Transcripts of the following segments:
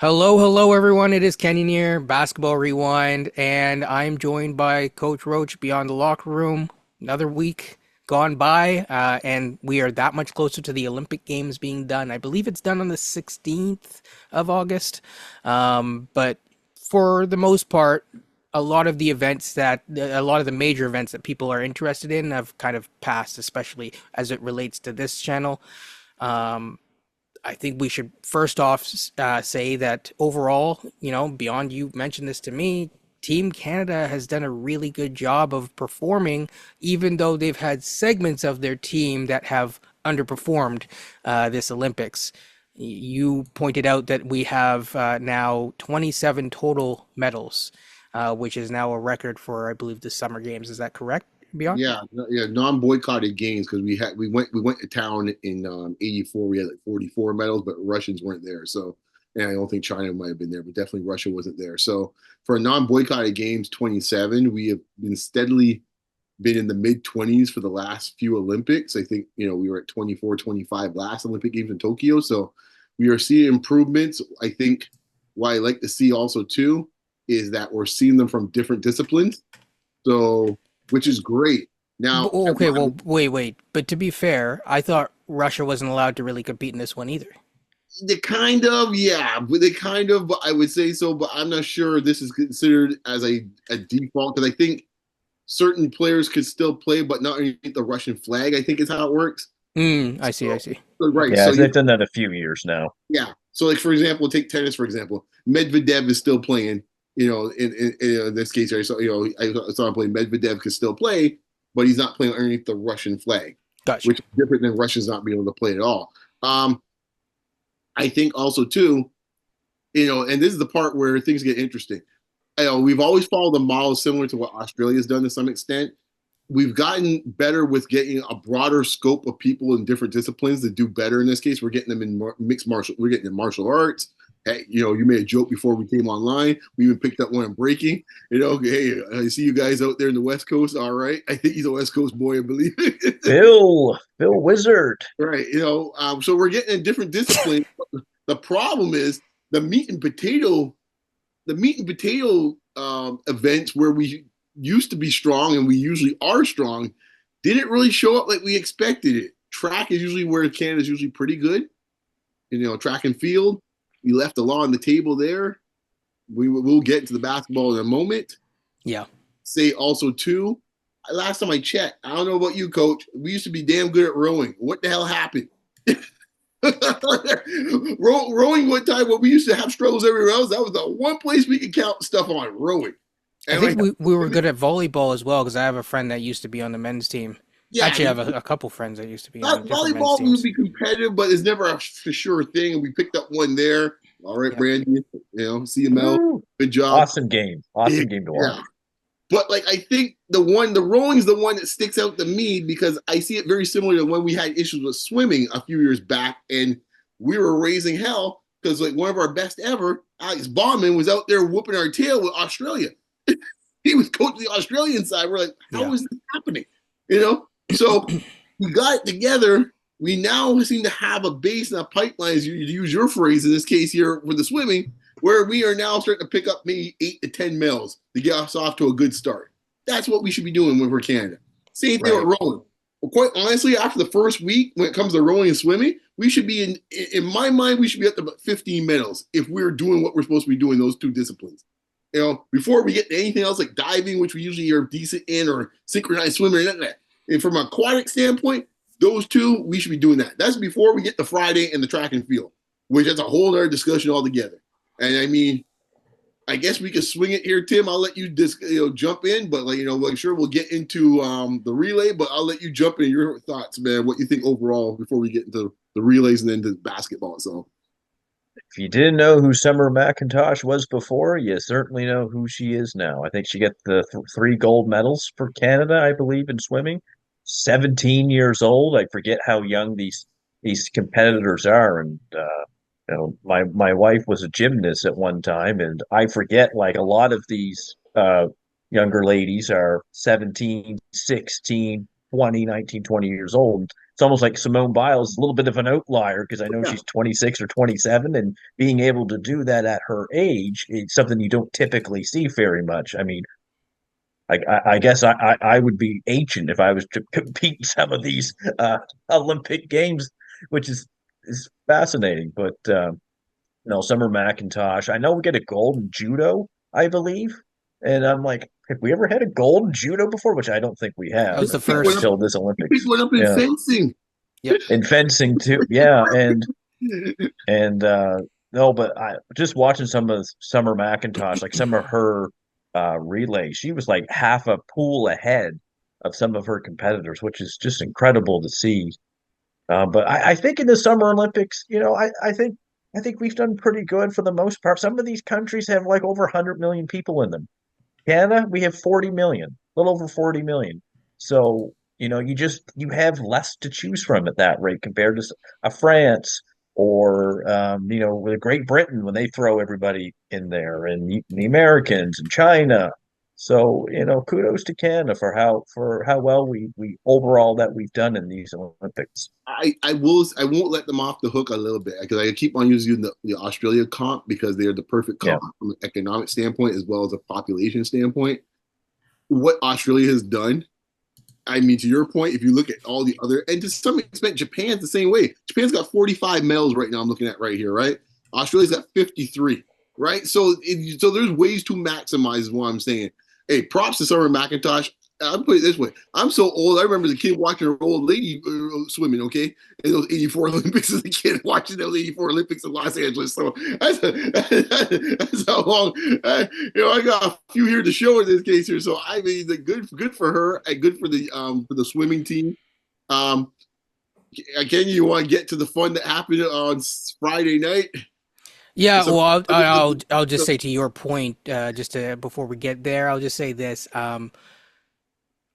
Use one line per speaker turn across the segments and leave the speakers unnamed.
Hello, hello, everyone. It is Kenny here, Basketball Rewind, and I'm joined by Coach Roach beyond the locker room. Another week gone by, and we are that much closer to the Olympic Games being done. I believe it's done on the 16th of August. But for the most part, a lot of the major events that people are interested in have kind of passed, especially as it relates to this channel. Um, I think we should first off say that overall, beyond you mentioned this to me, Team Canada has done a really good job of performing, even though they've had segments of their team that have underperformed this Olympics. You pointed out that we have now 27 total medals, which is now a record for, I believe, the Summer Games. Is that correct, Beyond?
Yeah, non-boycotted games because we went to town in '84. We had like 44 medals, but Russians weren't there. So, and I don't think China might have been there, but definitely Russia wasn't there. So, for non-boycotted games, 27, we have been steadily been in the mid 20s for the last few Olympics. I think we were at 24, 25 last Olympic Games in Tokyo. So, we are seeing improvements. I think what I like to see also too is that we're seeing them from different disciplines. So, which is great. Now,
Okay, well, wait. But to be fair, I thought Russia wasn't allowed to really compete in this one either.
they kind of, yeah, but they kind of, but I would say so, but I'm not sure this is considered as a default because I think certain players could still play, but not underneath the Russian flag. I think is how it works.
I see, I
So,
see.
right.
Yeah,
So
they've done that a few years now.
yeah. So like for example, take tennis for example. Medvedev is still playing. In this case, right? So I saw him playing. Medvedev could still play, but he's not playing underneath the Russian flag,
Gotcha.
which is different than Russians not being able to play at all. I think also too, and this is the part where things get interesting. We've always followed a model similar to what Australia's done to some extent. We've gotten better with getting a broader scope of people in different disciplines to do better. In this case, we're getting them in mixed martial. We're getting in martial arts. Hey, you made a joke before we came online. We even picked up one in breaking. Hey, I see you guys out there in the West Coast. All right, I think he's a West Coast boy, I believe.
Phil Wizard.
Right. So we're getting in different disciplines. The problem is the meat and potato events where we used to be strong and we usually are strong didn't really show up like we expected it. Track is usually where Canada's usually pretty good. Track and field, we left a lot on the table there. We'll get into the basketball in a moment.
Yeah.
Say also too, last time I checked, I don't know about you, coach. We used to be damn good at rowing. What the hell happened? Rowing one time when we used to have struggles everywhere else, that was the one place we could count stuff on rowing.
I
And
think
like,
we were good at volleyball as well because I have a friend that used to be on the men's team.
yeah,
Actually, I have a couple friends that used to be on different men's
volleyball we would
teams.
be competitive, but it's never a for sure thing. And we picked up one there. All right,
Yeah.
Brandy, CML,
Woo.
good job.
Awesome game. Awesome game to watch.
Yeah, but like I think the rowing is the one that sticks out to me because I see it very similar to when we had issues with swimming a few years back, and we were raising hell because like one of our best ever, Alex Bauman, was out there whooping our tail with Australia. He was coaching the Australian side. We're like, how
Yeah.
is this happening? So we got it together. We now seem to have a base and a pipeline, as you use your phrase in this case here with the swimming, where we are now starting to pick up maybe 8 to 10 mils to get us off to a good start. That's what we should be doing when we're Canada. Same thing
Right.
with rowing. Well, quite honestly, after the first week, when it comes to rowing and swimming, we should be in my mind, we should be up to about 15 medals if we're doing what we're supposed to be doing those two disciplines. Before we get to anything else like diving, which we usually are decent in, or synchronized swimming, and that. And from an aquatic standpoint, those two, we should be doing that. That's before we get to Friday and the track and field, which is a whole other discussion altogether. And I mean, I guess we could swing it here, Tim. I'll let you just jump in, but like sure we'll get into the relay, but I'll let you jump in your thoughts, man. What you think overall before we get into the relays and then to basketball. So
If you didn't know who Summer McIntosh was before, you certainly know who she is now. I think she got the three gold medals for Canada, I believe, in swimming. 17 years old. I forget how young these competitors are, and my wife was a gymnast at one time, and I forget like a lot of these younger ladies are 17, 16, 20, 19, 20 years old. it's almost like Simone Biles is a little bit of an outlier because I know
Yeah.
she's 26 or 27, and being able to do that at her age is something you don't typically see very much. I mean, I guess I would be ancient if I was to compete in some of these Olympic games, which is fascinating. But Summer McIntosh. I know we get a gold in judo, I believe, and I'm like, have we ever had a gold in judo before? Which I don't think we
That
have
was the
Pick
first.
until this
one
Olympics.
up in
Yeah,
fencing.
Yep.
in fencing too. Yeah, and no, but I just watching some of Summer McIntosh, like some of her relays, she was like half a pool ahead of some of her competitors, which is just incredible to see. But I think in the Summer Olympics, I think we've done pretty good for the most part. Some of these countries have like over 100 million people in them. Canada, we have 40 million, a little over 40 million. So, you have less to choose from at that rate compared to a France or, with Great Britain when they throw everybody in there and the Americans and China. So, kudos to Canada for how well we overall that we've done in these Olympics.
I won't let them off the hook a little bit because I keep on using the Australia comp because they are the perfect
Yeah.
comp from an economic standpoint as well as a population standpoint. What Australia has done, I mean, to your point, if you look at all the other, and to some extent, Japan's the same way. Japan's got 45 medals right now. I'm looking at right here, right? Australia's got 53, right? So there's ways to maximize is what I'm saying. Hey, props to Summer McIntosh. I'll put it this way. I'm so old. I remember the kid watching an old lady swimming, okay? In those 84 Olympics as a kid watching those 84 Olympics in Los Angeles. So that's how long, I got a few here to show in this case here. So I mean, good for her and good for the swimming team. Um, again, you want to get to the fun that happened on Friday night?
Yeah,
So,
well, I'll just say to your point, before we get there, I'll just say this.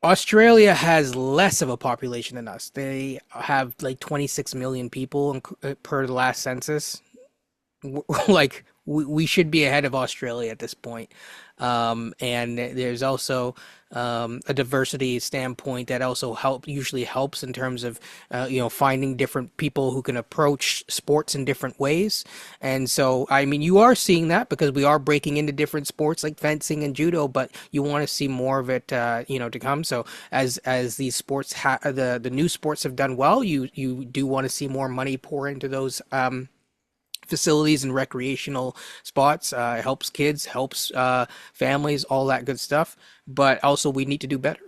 Australia has less of a population than us. They have like 26 million people per the last census. Like we should be ahead of Australia at this point. And there's also a diversity standpoint that also usually helps in terms of finding different people who can approach sports in different ways. And so I mean you are seeing that because we are breaking into different sports like fencing and judo, but you want to see more of it to come. So as these sports the new sports have done well, you do want to see more money pour into those facilities and recreational spots. It helps kids, helps families, all that good stuff. But also, we need to do better.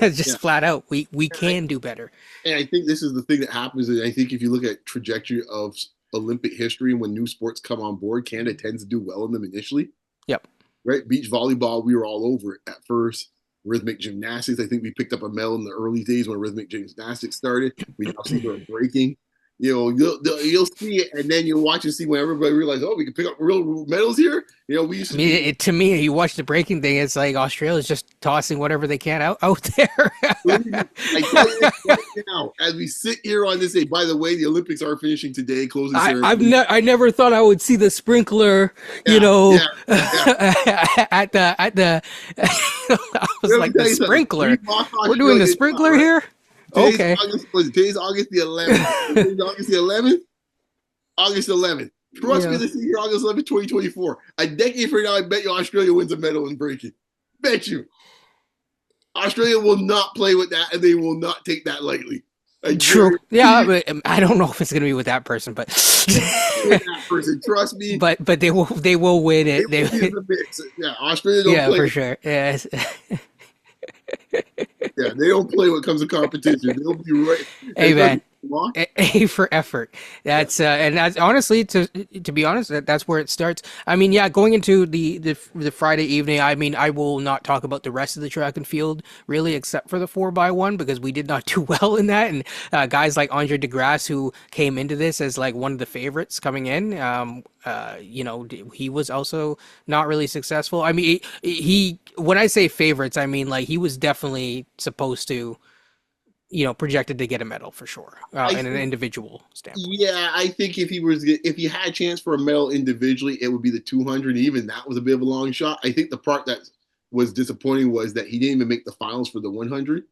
yeah.
Just flat out, we
And I,
can do better.
and I think this is the thing that happens. And I think if you look at trajectory of Olympic history, when new sports come on board, Canada tends to do well in them initially.
Yep.
Right? Beach volleyball, we were all over it at first. Rhythmic gymnastics, I think we picked up a medal in the early days when rhythmic gymnastics started. We now see her breaking. You'll see it, and then you'll watch and see when everybody realizes, oh, we can pick up real medals here. We used
I
to
mean,
be.
to me, you watch the breaking thing, it's like Australia's just tossing whatever they can out there.
I tell you right now, as we sit here on this day. By the way, the Olympics are finishing today. Closing ceremony.
I never thought I would see the sprinkler,
Yeah, yeah, yeah.
at the I was
Let me
like
tell
the
you something. We
sprinkler.
lost
We're doing the
Australia,
sprinkler
right?
here? Okay.
Today's August the 11th. Today's August the 11th. August 11th. Trust me,
Yeah.
this is here August 11th, 2024. A decade from now, I bet you Australia wins a medal in breaking. Bet you. Australia will not play with that, and they will not take that lightly. I
True.
guarantee
Yeah,
you
but I don't know if it's gonna be with that person, but
with that person. Trust me,
but they will win
they
it.
will be in the mix. Yeah, Australia don't
Yeah,
play.
for sure. Yes.
Yeah, they don't play when it comes to competition. They'll be right.
Hey man,
Especially,
A for effort.
yeah.
That's honestly to be honest, that's where it starts. I mean, yeah, going into the Friday evening, I mean, I will not talk about the rest of the track and field really, except for the 4x1 because we did not do well in that. And guys like Andre DeGrasse, who came into this as like one of the favorites coming in, he was also not really successful. I mean, he when I say favorites, I mean like he was definitely supposed to projected to get a medal for sure
I
in an
think,
individual standpoint.
yeah, I think if he had a chance for a medal individually, it would be the 200. Even that was a bit of a long shot. I think the part that was disappointing was that he didn't even make the finals for the 100. Uh,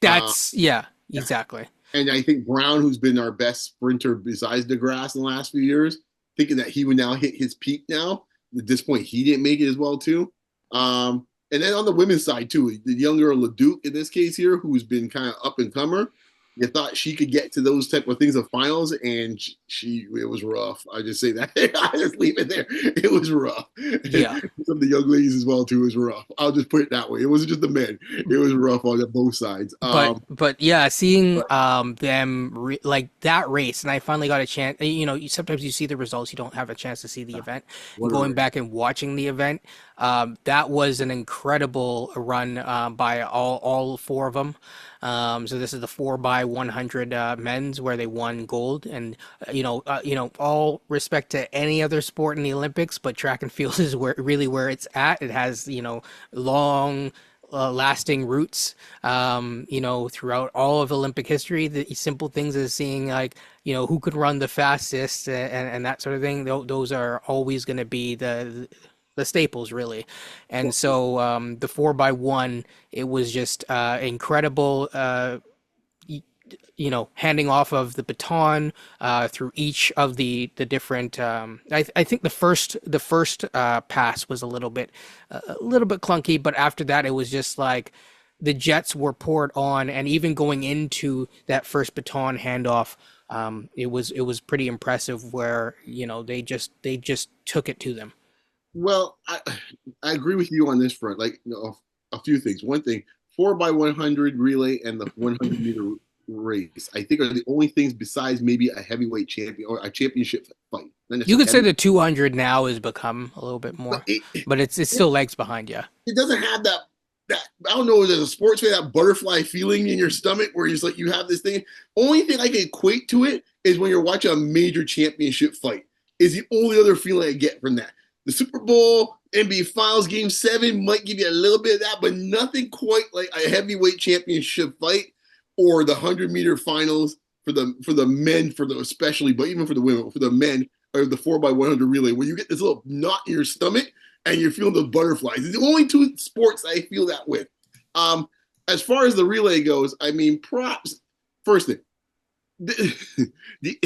That's yeah,
yeah,
exactly.
And I think Brown, who's been our best sprinter besides DeGrasse in the last few years, thinking that he would now hit his peak now. At this point, he didn't make it as well too. And then on the women's side too, the younger LeDuc in this case here, who's been kind of up and comer. You thought she could get to those type of things of finals, and it was rough. I just say that. I just leave it there. It was rough.
Yeah.
Some of the young ladies as well too was rough. I'll just put it that way. It wasn't just the men. It was rough on both sides.
But yeah, seeing them like that race, and I finally got a chance. Sometimes you see the results, you don't have a chance to see the event. And going back and watching the event, that was an incredible run by all four of them. So this is the 4x100 men's where they won gold, and all respect to any other sport in the Olympics, but track and field is where it's at. It has long lasting roots throughout all of Olympic history. The simple things as seeing who could run the fastest and that sort of thing, those are always going to be the staples, really. And so the 4x1, it was just incredible, handing off of the baton through each of the different. I think the first pass was a little bit clunky, but after that it was just like the jets were poured on, and even going into that first baton handoff, it was pretty impressive where they just took it to them.
Well, I agree with you on this front. Like, a few things. One thing, 4x100 relay and the 100-meter race, I think, are the only things besides maybe a heavyweight champion or a championship fight.
You could say the 200 now has become a little bit more, but it's still legs behind you.
It doesn't have that. I don't know, as a sports fan, that butterfly feeling in your stomach where it's like you have this thing. Only thing I can equate to it is when you're watching a major championship fight. Is the only other feeling I get from that. The Super Bowl, NBA Finals, Game 7 might give you a little bit of that, but nothing quite like a heavyweight championship fight or the 100-meter finals for the men, especially, but even for the women, for the men, or the 4x100 relay, where you get this little knot in your stomach and you're feeling those butterflies. It's the only two sports I feel that with. As far as the relay goes, I mean, props. First thing, I'm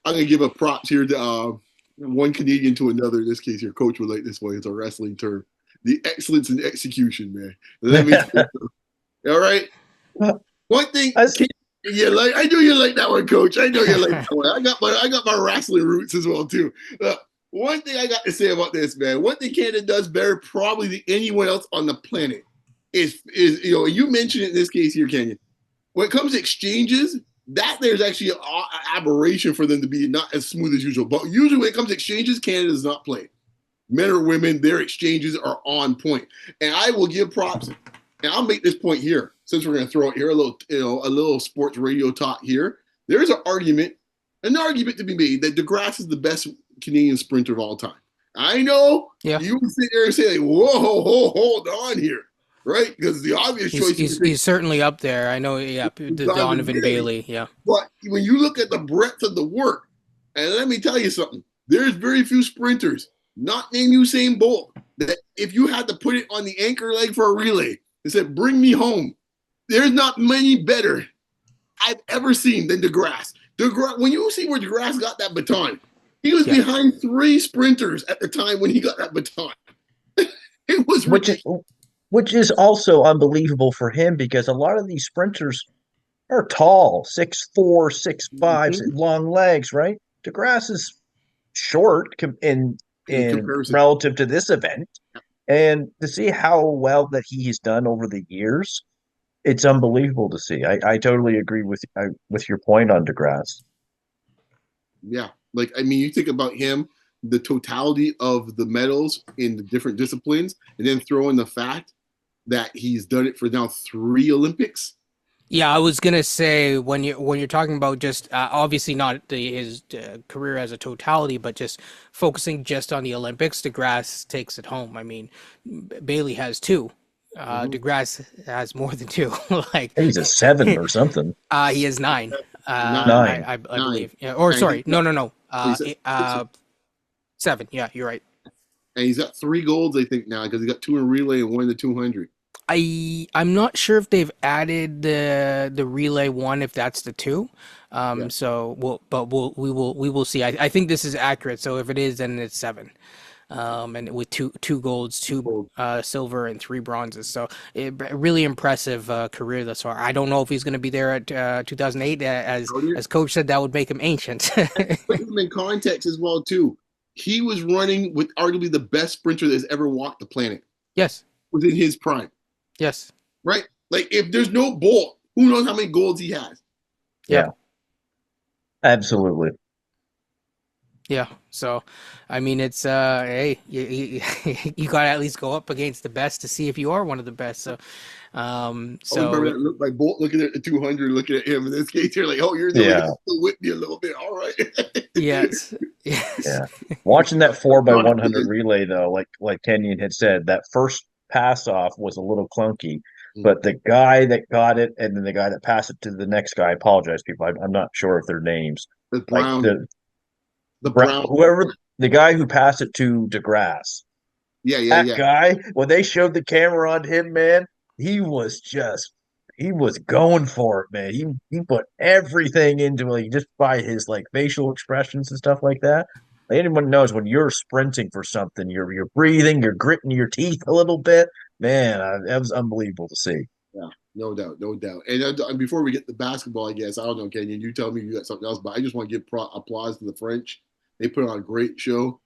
going to give a props here to one Canadian to another. In this case, your coach would like this one. It's a wrestling term. The excellence in execution, man. Let me all right. One thing, I knew you like that one, Coach. I know you like that one. I got my wrestling roots as well too. One thing I got to say about this, man. One thing Canada does better probably than anyone else on the planet is you mentioned it in this case here, Kenyon. When it comes to exchanges, that there's actually an aberration for them to be not as smooth as usual. But usually when it comes to exchanges, Canada does not play. Men or women, their exchanges are on point. And I will give props, and I'll make this point here, since we're going to throw out here a little sports radio talk here. There's an argument to be made that DeGrasse is the best Canadian sprinter of all time. I know you would sit there and say, like, whoa, hold on here. Right, because the obvious choice
he's certainly up there. I know, Donovan Bailey, yeah.
But when you look at the breadth of the work, and let me tell you something, there's very few sprinters, not named Usain Bolt, that if you had to put it on the anchor leg for a relay and said, "Bring me home," there's not many better I've ever seen than DeGrasse. When you see where DeGrasse got that baton, he was behind 3 sprinters at the time when he got that baton. It was
Which is also unbelievable for him because a lot of these sprinters are tall, 6'4", 6'5", long legs, right? DeGrasse is short in relative to this event. And to see how well that he's done over the years, it's unbelievable to see. I totally agree with your point on DeGrasse.
Yeah. Like, I mean, you think about him, the totality of the medals in the different disciplines, and then throw in the fact that he's done it for now 3 Olympics.
Yeah, I was gonna say when you're talking about just obviously not his career as a totality, but just focusing just on the Olympics, DeGrasse takes it home. I mean, Bailey has 2. DeGrasse has more than 2. Like
he's a 7 or something.
He has 9.
9.
I believe. Yeah. Or sorry, no. 7. Yeah, you're right.
And he's got 3 golds, I think, now, because he got 2 in relay and 1 in the 200.
I'm not sure if they've added the relay one, if that's the two.
Yeah.
So we will see. I think this is accurate. So if it is, then it's seven. And with two golds, two
Well,
silver, and three bronzes. So really impressive career thus far. I don't know if he's going to be there at 2008. As coach said, that would make him ancient.
put him in context as well too. He was running with arguably the best sprinter that's ever walked the planet.
Yes.
Within his prime,
Yes.
right? Like if there's no Bolt, who knows how many golds he has?
Yeah.
Absolutely.
Yeah. So, I mean, it's hey, you got to at least go up against the best to see if you are one of the best. So,
I remember that look like Bolt looking at the 200, looking at him in this case. You're like, oh, you're the
Yeah.
one to whip me a little bit. All right.
yes. Yes.
Yeah. Watching that 4x100 relay though, like Kenyon had said, that first pass off was a little clunky, but the guy that got it and then the guy that passed it to the next guy, I apologize, people. I'm not sure of their names.
The
Like
Brown,
the
Brown,
whoever the guy who passed it to DeGrasse. That
yeah.
guy, when they showed the camera on him, man, he was going for it, man. He put everything into it, just by his like facial expressions and stuff like that. Like, anyone knows when you're sprinting for something, you're breathing, you're gritting your teeth a little bit. Man, that was unbelievable to see.
Yeah, no doubt, no doubt. And before we get to basketball, I guess I don't know, Kenyon. You tell me you got something else, but I just want to give applause to the French. They put on a great show.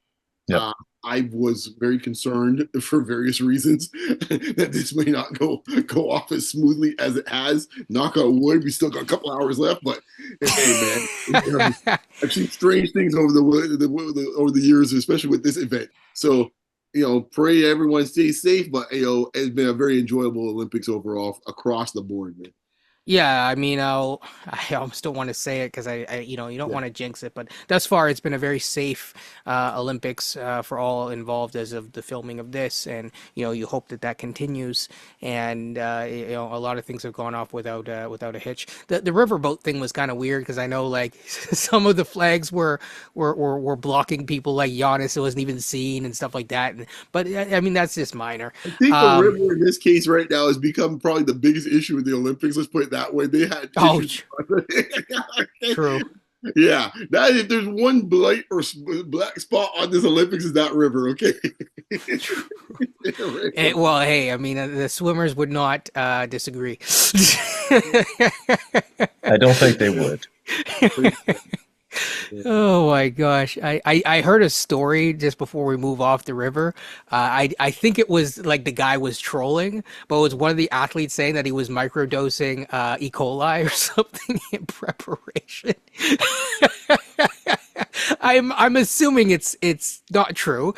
Yep.
I was very concerned for various reasons that this may not go off as smoothly as it has. Knock on wood. We still got a couple hours left, but hey, man, I've seen strange things over the years, especially with this event. So, pray everyone stays safe. But it's been a very enjoyable Olympics overall across the board, man.
Yeah, I mean, I almost don't want to say it because you don't want to jinx it, but thus far it's been a very safe Olympics for all involved as of the filming of this, and you hope that continues, and a lot of things have gone off without a hitch. The riverboat thing was kind of weird because I know like some of the flags were blocking people like Giannis, it wasn't even seen and stuff like that, but I mean that's just minor.
I think the river in this case right now has become probably the biggest issue with the Olympics. Let's put it that way. They had issues.
True.
Yeah, that if there's one blight or black spot on this Olympics is that river. Okay.
Well, hey, I mean the swimmers would not disagree.
I don't think they would.
Oh my gosh. I heard a story just before we move off the river. I think it was like the guy was trolling, but it was one of the athletes saying that he was microdosing E. coli or something in preparation. I'm assuming it's not true.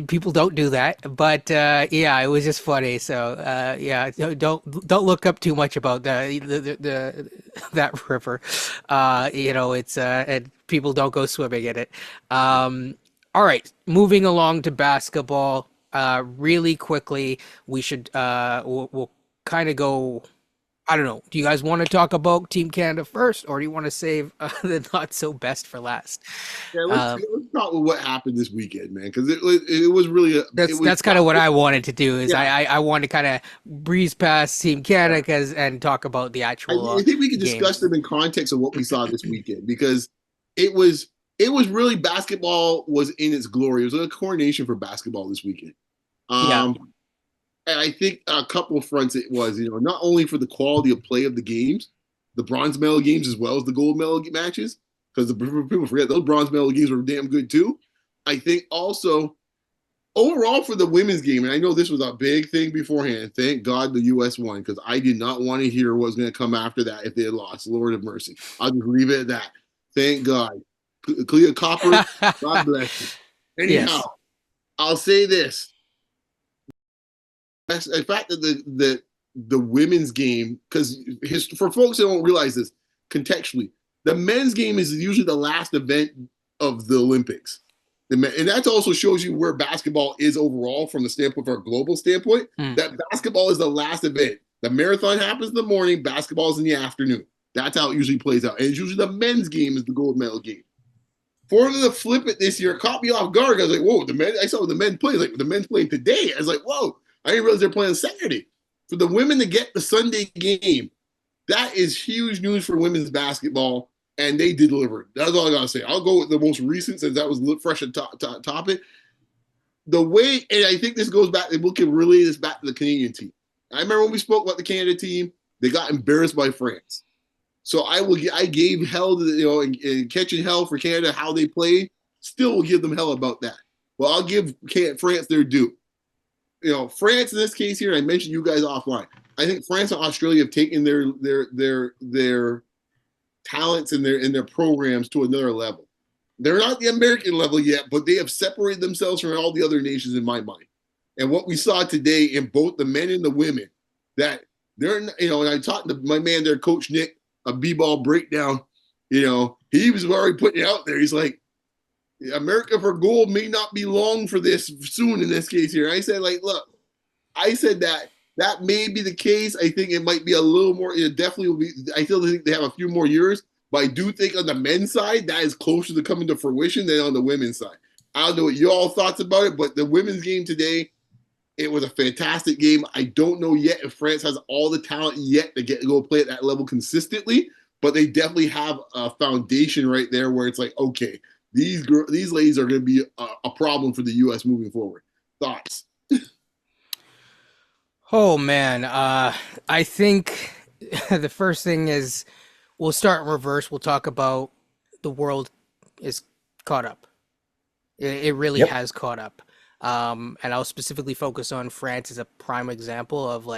People don't do that, but yeah, it was just funny. So yeah, don't look up too much about that river. It's and people don't go swimming in it. All right, moving along to basketball. Really quickly, we should we'll kind of go. I don't know. Do you guys want to talk about Team Canada first, or do you want to save the not so best for last?
Yeah, let's talk about what happened this weekend, man, because it was really
that's kind of what I wanted to do. Is I want to kind of breeze past Team Canada and talk about the actual.
I think we can
games.
discuss them in context of what we saw this weekend because it was really basketball was in its glory. It was a coronation for basketball this weekend.
Yeah.
And I think a couple of fronts it was, not only for the quality of play of the games, the bronze medal games as well as the gold medal matches, because people forget those bronze medal games were damn good too. I think also overall for the women's game, and I know this was a big thing beforehand. Thank God the U.S. won because I did not want to hear what was going to come after that if they had lost. Lord have mercy. I'll just leave it at that. Thank God. Clea Copper, God bless you. Anyhow, yes. I'll say this. The fact that the women's game, because for folks that don't realize this contextually, the men's game is usually the last event of the Olympics. And that also shows you where basketball is overall from the standpoint of our global standpoint, that basketball is the last event. The marathon happens in the morning, basketball is in the afternoon. That's how it usually plays out. And it's usually the men's game is the gold medal game. For them to flip it this year caught me off guard. I was like, whoa, I saw the men play. Like, the men's playing today. I was like, whoa. I didn't realize they're playing Saturday. For the women to get the Sunday game, that is huge news for women's basketball, and they did deliver. That's all I gotta say. I'll go with the most recent since that was fresh and topic. The way, and I think this goes back, and we can relay this back to the Canadian team. I remember when we spoke about the Canada team, they got embarrassed by France. So I gave hell to and catching hell for Canada how they played. Still will give them hell about that. Well, I'll give France their due. France in this case here. I mentioned you guys offline. I think France and Australia have taken their talents and their programs to another level. They're not the American level yet, but they have separated themselves from all the other nations in my mind. And what we saw today in both the men and the women, that they're, and I talked to my man there, Coach Nick, a B-ball breakdown, he was already putting it out there. He's like, America for gold may not be long for this soon in this case here. I said, look, I said that may be the case. I think it might be a little more, it definitely will be, I still think they have a few more years, but I do think on the men's side, that is closer to coming to fruition than on the women's side. I don't know what y'all thoughts about it, but the women's game today, it was a fantastic game. I don't know yet if France has all the talent yet to go play at that level consistently, but they definitely have a foundation right there where it's like, okay, these ladies are going to be a problem for the U.S. moving forward. Thoughts?
Oh man, I think the first thing is we'll start in reverse. We'll talk about the world is caught up. It really
Yep.
has caught up. And I'll specifically focus on France as a prime example of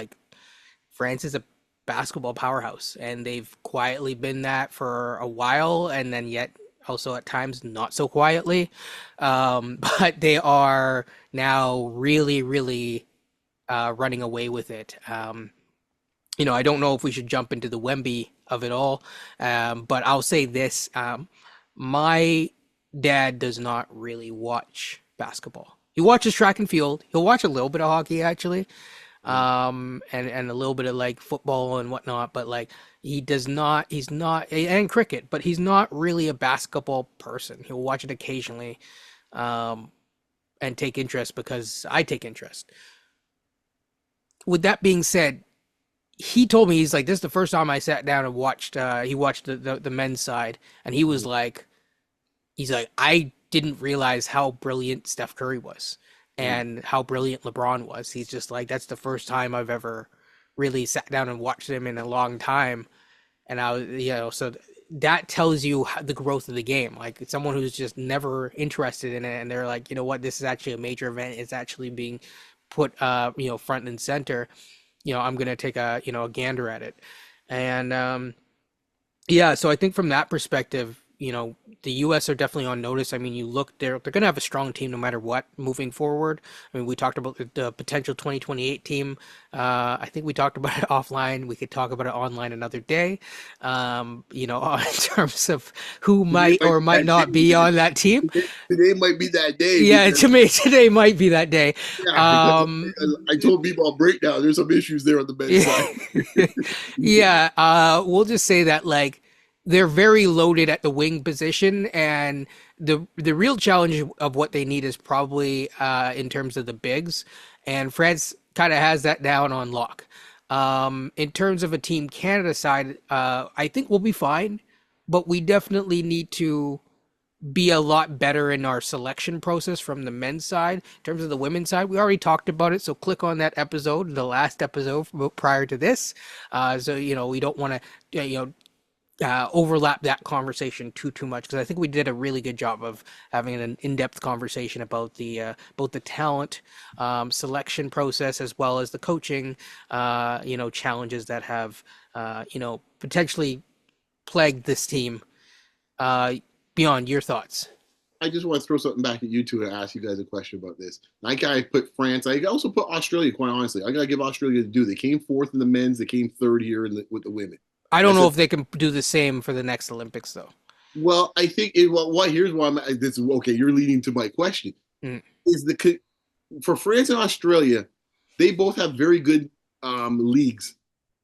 France is a basketball powerhouse, and they've quietly been that for a while, and then yet also at times not so quietly. But they are now really, really running away with it. I don't know if we should jump into the Wemby of it all, but I'll say this. My dad does not really watch basketball. He watches track and field. He'll watch a little bit of hockey actually, and a little bit of football and whatnot. But he does not. He's not, and cricket. But he's not really a basketball person. He'll watch it occasionally, and take interest because I take interest. With that being said, he told me he's like, this is the first time I sat down and watched. He watched the men's side, and he was like, I didn't realize how brilliant Steph Curry was and how brilliant LeBron was. He's just like, that's the first time I've ever really sat down and watched him in a long time. And I was, so that tells you the growth of the game. Like someone who's just never interested in it, and they're like, you know what, this is actually a major event. It's actually being put, front and center. I'm gonna take a gander at it. And yeah, so I think from that perspective, the U.S. are definitely on notice. I mean, you look, they're going to have a strong team no matter what moving forward. I mean, we talked about the potential 2028 team. I think we talked about it offline. We could talk about it online another day. In terms of who might or might not be on that team.
Today might be that day.
Yeah, today might be that day.
Yeah, because I told people I'll break down. There's some issues there on the men's side.
Yeah, we'll just say that they're very loaded at the wing position, and the real challenge of what they need is probably in terms of the bigs, and France kind of has that down on lock. In terms of a Team Canada side, I think we'll be fine, but we definitely need to be a lot better in our selection process from the men's side. In terms of the women's side, we already talked about it, so click on that episode, the last episode prior to this. So we don't want to overlap that conversation too much, because I think we did a really good job of having an in-depth conversation about the both the talent selection process as well as the coaching challenges that have potentially plagued this team. Beyond your thoughts.
I just want to throw something back at you two and ask you guys a question about this. Like I put France. I also put Australia, quite honestly. I got to give Australia to do. They came fourth in the men's. They came third here with the women.
I don't know if they can do the same for the next Olympics, though.
Well, I think here's why this is okay. You're leading to my question. For France and Australia, they both have very good leagues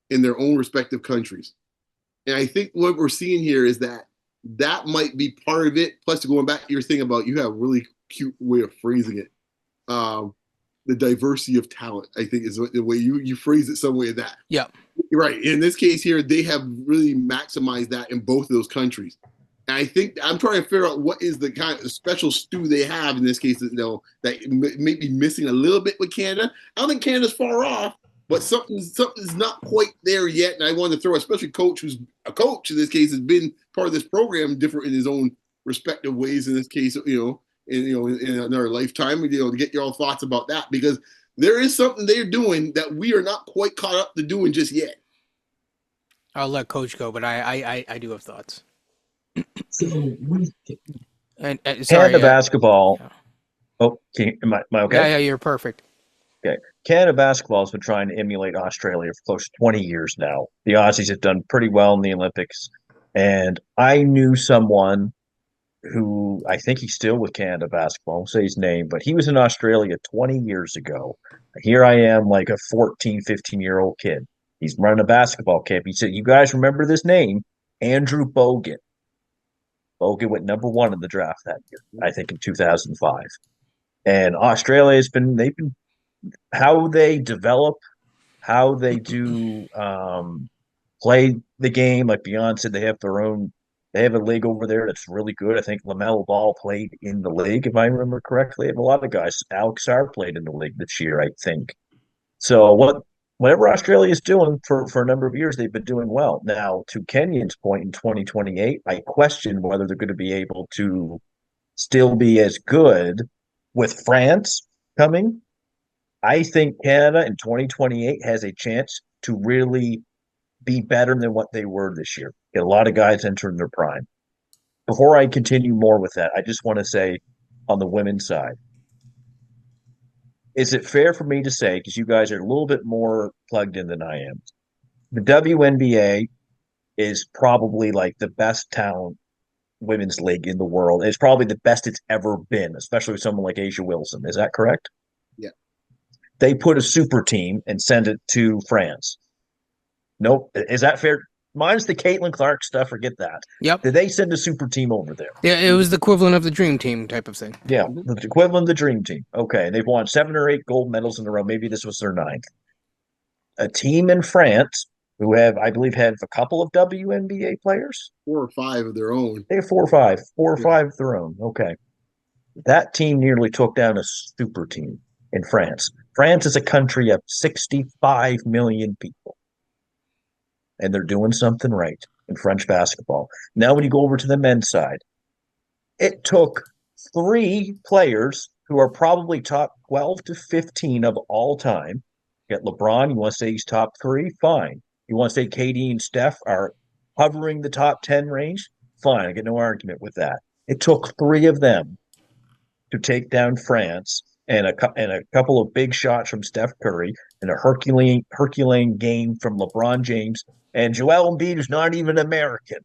in their own respective countries, and I think what we're seeing here is that might be part of it. Plus, going back to your thing about, you have a really cute way of phrasing it. the diversity of talent, I think is the way you phrase it, some way of that.
Yeah.
Right. In this case here, they have really maximized that in both of those countries. And I think I'm trying to figure out what is the kind of special stew they have in this case that, that may be missing a little bit with Canada. I don't think Canada's far off, but something's not quite there yet. And I want to throw, especially coach who's a coach in this case, has been part of this program different in his own respective ways in this case, in our lifetime, to get your all thoughts about that, because there is something they're doing that we are not quite caught up to doing just yet.
I'll let Coach go, but I do have thoughts. And sorry,
Canada basketball.
yeah.
Oh, am I okay?
Yeah, you're perfect.
Okay. Canada basketball has been trying to emulate Australia for close to 20 years now. The Aussies have done pretty well in the Olympics. And I knew someone who I think he's still with Canada basketball. I won't say his name, but he was in Australia 20 years ago. Here I am, like a 14, 15-year-old kid. He's running a basketball camp. He said, "You guys remember this name? Andrew Bogut." Bogut went #1 in the draft that year, I think in 2005. And Australia they've been how they develop, how they do play the game. Like Beyond said, they have a league over there that's really good. I think LaMelo Ball played in the league, if I remember correctly. And a lot of guys, Alex Sarr played in the league this year, I think. So whatever Australia is doing for a number of years, they've been doing well. Now, to Kenyon's point in 2028, I question whether they're going to be able to still be as good with France coming. I think Canada in 2028 has a chance to really be better than what they were this year. Get a lot of guys entering their prime. Before I continue more with that, I just want to say on the women's side, is it fair for me to say, because you guys are a little bit more plugged in than I am, the WNBA is probably like the best talent women's league in the world. It's probably the best it's ever been, especially with someone like Asia Wilson. Is that correct?
Yeah.
They put a super team and send it to France. Nope. Is that fair? Mine's the Caitlin Clark stuff. Forget that.
Yep.
Did they send a super team over there?
Yeah, it was the equivalent of the dream team type of thing.
Yeah, the equivalent of the dream team. Okay. They've won 7 or 8 gold medals in a row. Maybe this was their 9th. A team in France who I believe, have a couple of WNBA players.
4 or 5 of their own.
They have 4 or 5 of their own. Okay. That team nearly took down a super team in France. France is a country of 65 million people. And they're doing something right in French basketball. Now, when you go over to the men's side, it took 3 players who are probably top 12 to 15 of all time. You got LeBron, you want to say he's top 3? Fine. You want to say KD and Steph are hovering the top 10 range? Fine. I get no argument with that. It took 3 of them to take down France, and a couple of big shots from Steph Curry, and a Herculean game from LeBron James, and Joel Embiid, who's not even American,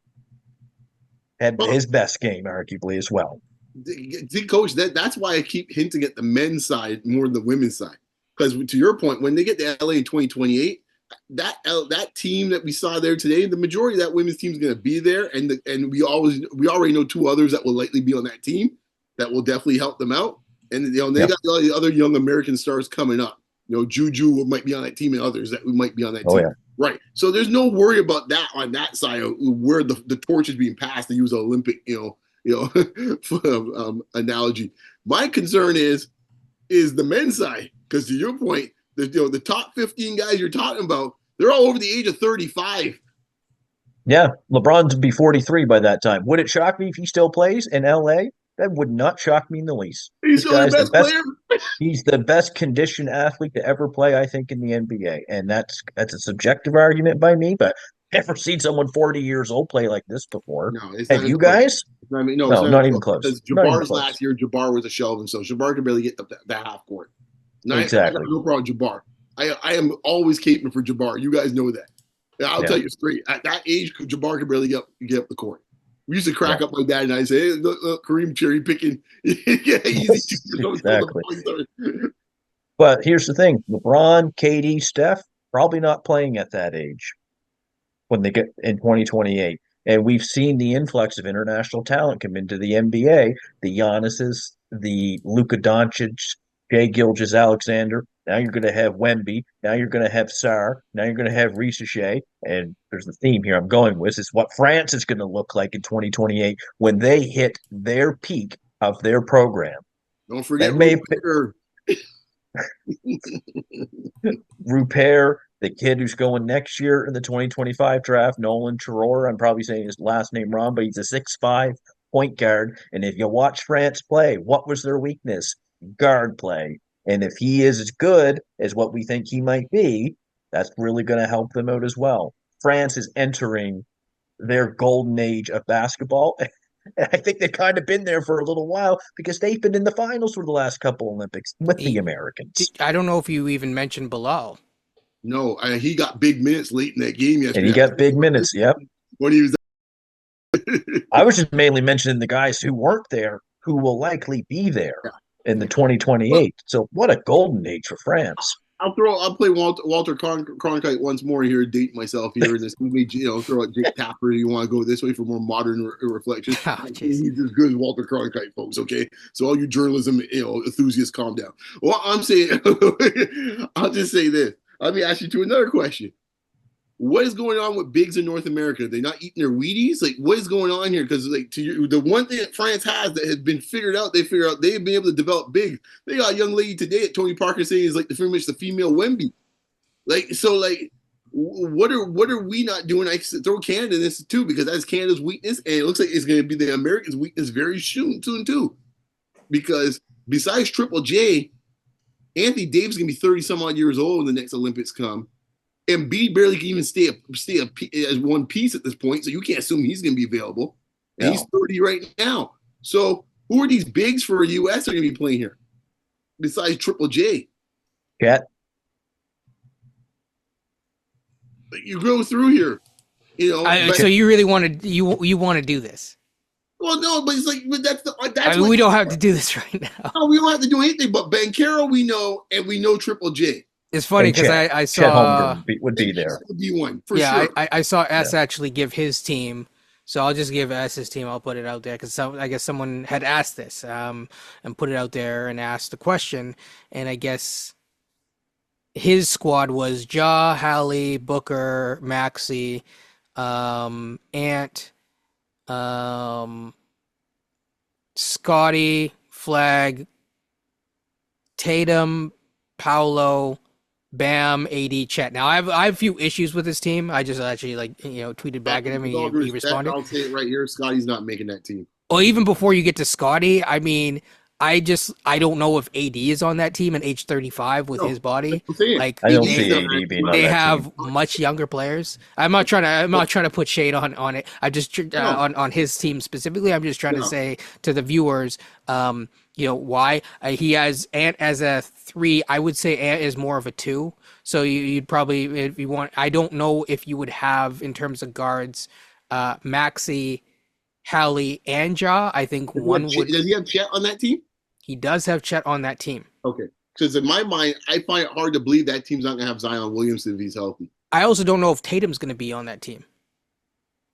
had his best game, arguably, as well.
See, Coach, that's why I keep hinting at the men's side more than the women's side. Because to your point, when they get to LA in 2028, that team that we saw there today, the majority of that women's team is going to be there, and we already know 2 others that will likely be on that team that will definitely help them out. And they got all the other young American stars coming up. Juju might be on that team, and others that might be on that team.
Yeah.
Right. So there's no worry about that on that side of where the torch is being passed, to use an Olympic analogy. My concern is the men's side, because to your point, the top 15 guys you're talking about, they're all over the age of 35.
Yeah, LeBron's be 43 by that time. Would it shock me if he still plays in LA? That would not shock me in the least.
He's still the best player.
He's the best conditioned athlete to ever play, I think, in the NBA. And that's a subjective argument by me, but I've never seen someone 40 years old play like this before.
No,
have you guys?
No,
not even close.
Because Jabbar's last year, Jabbar was a shell of himself. Jabbar could barely get the half court.
Exactly.
I got no problem with Jabbar. I am always caping for Jabbar. You guys know that. I'll tell you straight. At that age, Jabbar could barely get up the court. We used to crack up my dad and I say, "Hey, look, Kareem cherry picking." Yeah, easy.
Exactly. But here's the thing: LeBron, KD, Steph probably not playing at that age when they get in 2028. And we've seen the influx of international talent come into the NBA. The Giannis's, the Luka Doncic, Jay Gilgeous-Alexander. Now you're going to have Wemby. Now you're going to have Sarr. Now you're going to have Risacher. And there's the theme here I'm going with is what France is going to look like in 2028 when they hit their peak of their program.
Don't forget
That may
Rupert.
Rupert, the kid who's going next year in the 2025 draft, Nolan Chiror. I'm probably saying his last name wrong, but he's a 6'5" point guard. And if you watch France play, what was their weakness? Guard play. And if he is as good as what we think he might be, that's really going to help them out as well. France is entering their golden age of basketball. And I think they've kind of been there for a little while because they've been in the finals for the last couple Olympics with the Americans.
I don't know if you even mentioned Bilal.
No, he got big minutes late in that game yesterday.
And he got big minutes, yep.
When he was
I was just mainly mentioning the guys who weren't there who will likely be there in the 2028. So what a golden age for France.
I'll play Walter Cronkite once more here, date myself here in this movie. Throw out Jake Tapper. You want to go this way for more modern reflection?
Oh,
he's as good as Walter Cronkite, folks. Okay, so all you journalism enthusiasts, calm down. Well, I'm saying, I'll just say this. Let me ask you to another question. What is going on with bigs in North America? Are they not eating their Wheaties? Like, what is going on here? Because, the one thing that France has that has been figured out, they've been able to develop bigs. They got a young lady today at Tony Parker saying is like pretty much the female Wemby. What are we not doing? I throw Canada in this too because that's Canada's weakness, and it looks like it's going to be the Americans' weakness very soon too. Because besides Triple J, Anthony Davis is going to be 30 some odd years old when the next Olympics come. And B barely can even stay as one piece at this point, so you can't assume he's going to be available. And he's 30 right now. So who are these bigs for U.S. are going to be playing here besides Triple J?
Cat.
You go through here,
so you really want to you want to do this?
Well, no, but it's like
we don't have to do this right now.
No, we don't have to do anything. But Banchero, we know, and we know Triple J.
It's funny because I saw
Chet Holmgren would be there.
Would be one for
sure.
I
saw S actually give his team, so I'll just give S his team. I'll put it out there because I guess someone had asked this, and put it out there and asked the question, and I guess his squad was Ja, Hallie, Booker, Maxey, Ant, Scotty, Flag, Tatum, Paolo, Bam, AD, Chet. Now I have a few issues with his team. I just actually tweeted back at him and he responded.
I'll say it right here. Scotty's not making that team.
Well, even before you get to Scotty, I mean, I don't know if AD is on that team at age 35 with his body. Like
I don't see AD being on
they
that
have
team.
Much younger players. I'm not trying to put shade on it. I just on his team specifically. I'm just trying to say to the viewers, why he has Ant as a 3. I would say Ant is more of a 2. So you'd probably, if you want, I don't know if you would have in terms of guards, Maxey, Hallie, and Ja. I think one would.
Does he have Chet on that team?
He does have Chet on that team.
Okay. Because in my mind, I find it hard to believe that team's not going to have Zion Williamson if he's healthy.
I also don't know if Tatum's going to be on that team.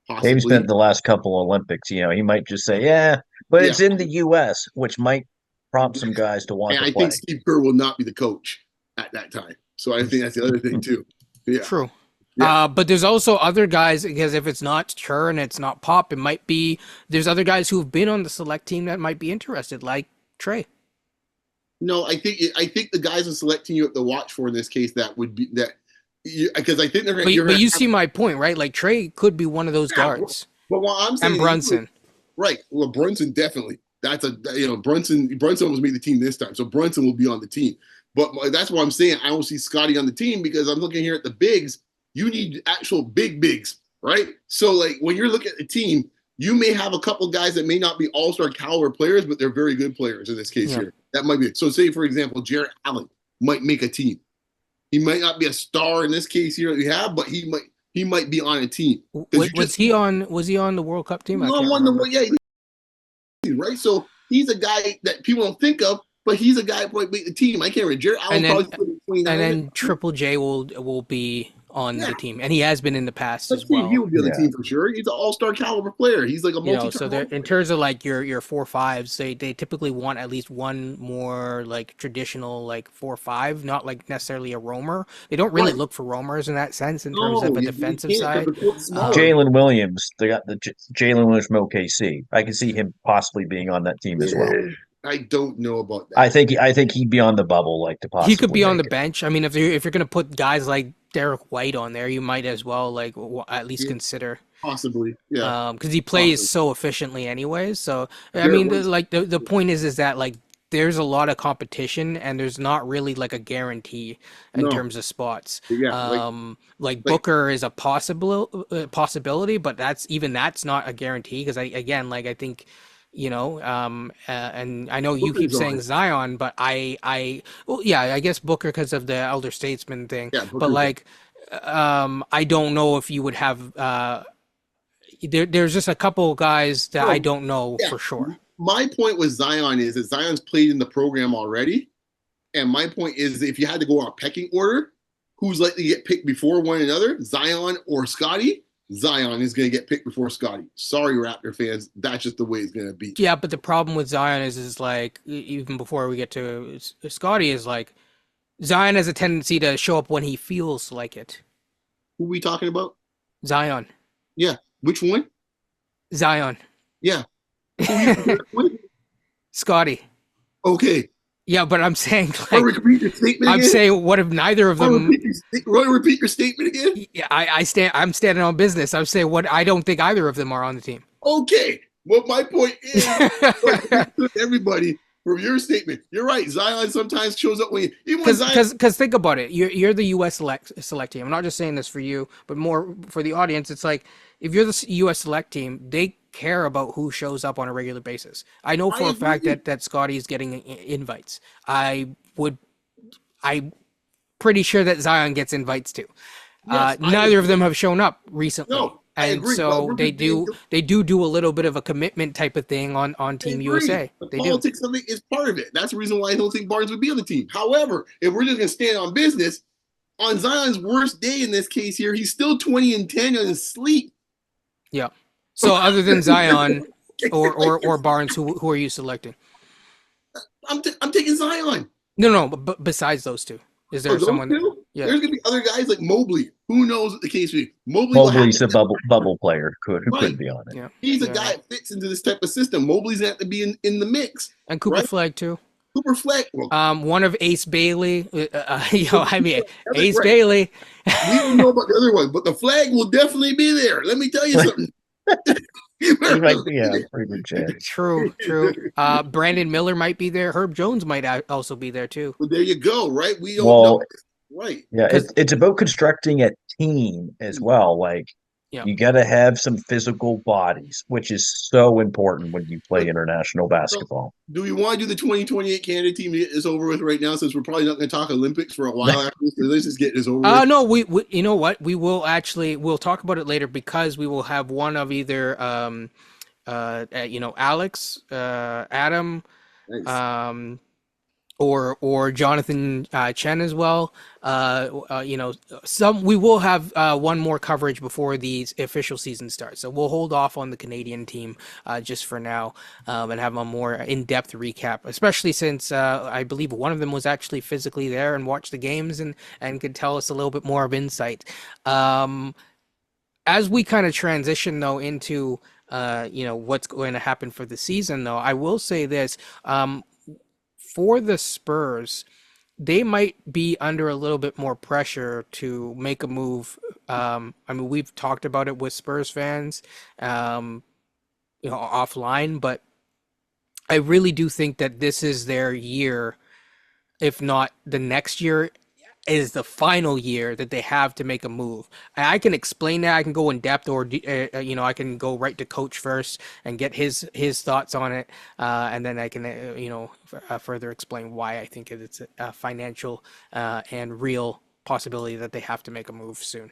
Possibly. Tatum's been at the last couple Olympics. He might just say, but it's in the U.S., which might prompt some guys to want to play.
I think Steve Kerr will not be the coach at that time. So I think that's the other thing, too. Yeah.
True. Yeah. But there's also other guys, because if it's not Kerr and it's not Pop, it might be – there's other guys who've been on the select team that might be interested, like Trey.
No, I think the guys in select team you have to watch for in this case that would be – that because I think they're going to –
But you see my point, right? Like Trey could be one of those guards.
But what I'm saying
and Brunson.
Right. Well, Brunson definitely. That's Brunson almost made the team this time. So Brunson will be on the team. But that's why I'm saying I don't see Scotty on the team because I'm looking here at the bigs. You need actual bigs, right? So, like, when you're looking at the team, you may have a couple guys that may not be all-star caliber players, but they're very good players in this case here. That might be it. So, say, for example, Jarrett Allen might make a team. He might not be a star in this case here that we have, but he might be on a team.
Was he on the World Cup team?
Right? So, he's a guy that people don't think of, but he's a guy who might make the team. I can't remember. Jarrett Allen
and then Triple J will be on
Yeah,
the team, and he has been in the past
let's
as
see. He
well.
would be on the
Yeah.
team for sure. He's an all-star caliber player. He's like a
You know,
multi-time
so they're in
All-Star.
terms of like your 4 5s, they typically want at least one more like traditional like 4 5, not like necessarily a roamer. They don't really
Right.
look for roamers in that sense in terms of
No,
a
you
defensive
can't because
side.
the court's smaller.
Um,
Jalen Williams, they got the Jalen Williams from OKC. I can see him possibly being on that team as well.
Yeah, I don't know about that.
I think he'd be on the bubble, like to
he could
possibly
be on
make
the
it.
bench. I mean, if you're gonna put guys like Derek White on there, you might as well like at least
Yeah,
consider
possibly. Yeah,
because he plays
possibly.
so efficiently anyways. So I
Derek
mean,
White's
the point is that like there's a lot of competition and there's not really like a guarantee in
no.
terms of spots.
Yeah,
Like
like
Booker is a possibility, but that's not a guarantee because I think. And I know you keep
Booker's
saying
on.
Zion, but well, yeah, I guess Booker because of the elder statesman thing.
Yeah,
But
Booker's on.
like, I don't know if you would have there's just a couple of guys that I
No,
don't know
yeah.
for sure.
My point with Zion is that Zion's played in the program already. And my point is if you had to go on a pecking order, who's likely to get picked before one another, Zion or Scotty? Zion is going to get picked before Scotty. Sorry, Raptor fans. That's just the way it's going to be.
Yeah, but the problem with Zion is like even before we get to Scotty is like Zion has a tendency to show up when he feels like it.
Who are we talking about?
Zion,
Yeah. Which one?
Zion,
Yeah. Who are you comparing with?
Scotty.
Okay.
Yeah, but I'm saying
Want
like
to repeat your statement
I'm
again?
saying what if neither of them?
Want to repeat your statement again?
Yeah, I'm standing on business. I'm saying what I don't think either of them are on the team.
Okay. Well, my point is, everybody, from your statement, you're right. Zion sometimes shows up when even when Zion.
Because think about it, you're the U.S. select team. I'm not just saying this for you, but more for the audience. It's like if you're the U.S. select team, they care about who shows up on a regular basis. I know
I
for a fact
agree.
that Scotty's getting invites. I'm pretty sure that Zion gets invites too.
Yes, I
Neither of them
agree.
have shown up recently,
No, I
and
agree. But
so
we're
they
just being.
do a little bit of a commitment type of thing on
I
Team
agree.
USA.
The
They do.
politics of it is part of it. That's the reason why I don't think Barnes would be on the team. However, if we're just going to stand on business, on Zion's worst day in this case here, he's still 20-10 on his sleep.
Yeah. So other than Zion
Like,
or Barnes, who are you selecting?
I'm taking Zion.
No, but besides those two, is
For
there
those
someone?
two,
Yeah.
there's going to be other guys like Mobley. Who knows what the case will be? Mobley will have
Mobley's a bubble player who could
right.
be on it.
Yeah.
He's a
Yeah.
guy that fits into this type of system. Mobley's going to have to be in the mix,
And Cooper
right?
Flag too.
Cooper Fleck. Well,
One of Ace Bailey. I mean
that's
Ace
right.
Bailey.
We don't know about the other one, but the flag will definitely be there. Let me tell you something.
He might be a pretty good chance.
True. Brandon Miller might be there. Herb Jones might also be there too.
But there you go, right? We don't know.
Well,
Right.
yeah,
Because
it's about constructing a team as well. Like
yeah.
you got to have some physical bodies, which is so important when you play
But
international
so,
basketball.
do we want to do the 2028 Canada team to get this over with right now? Since we're probably not going to talk Olympics for a while after this, so let's just get this over with.
No, we you know what? We'll talk about it later because we will have one of either Alex, Adam,
Nice.
or Jonathan Chen as well. Some we will have one more coverage before the official season starts. So we'll hold off on the Canadian team just for now and have a more in-depth recap, especially since I believe one of them was actually physically there and watched the games and could tell us a little bit more of insight. As we kind of transition though into what's going to happen for the season though, I will say this. For the Spurs, they might be under a little bit more pressure to make a move. I mean, we've talked about it with Spurs fans, offline, but I really do think that this is their year, if not the next year is the final year that they have to make a move. And I can explain that. I can go in depth, or I can go right to coach first and get his thoughts on it, and then I can further explain why I think it's a financial and real possibility that they have to make a move soon.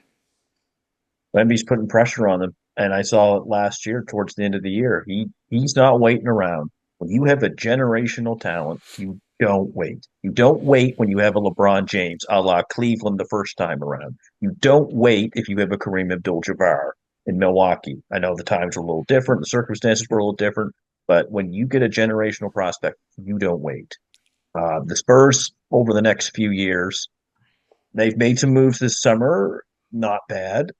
Wemby's putting pressure on them, and I saw it last year towards the end of the year. He's not waiting around. When you have a generational talent, you Don't wait. You don't wait when you have a LeBron James, a la Cleveland the first time around. You don't wait if you have a Kareem Abdul-Jabbar in Milwaukee. I know the times were a little different, the circumstances were a little different, but when you get a generational prospect, you don't wait. The Spurs over the next few years, they've made some moves this summer, not bad.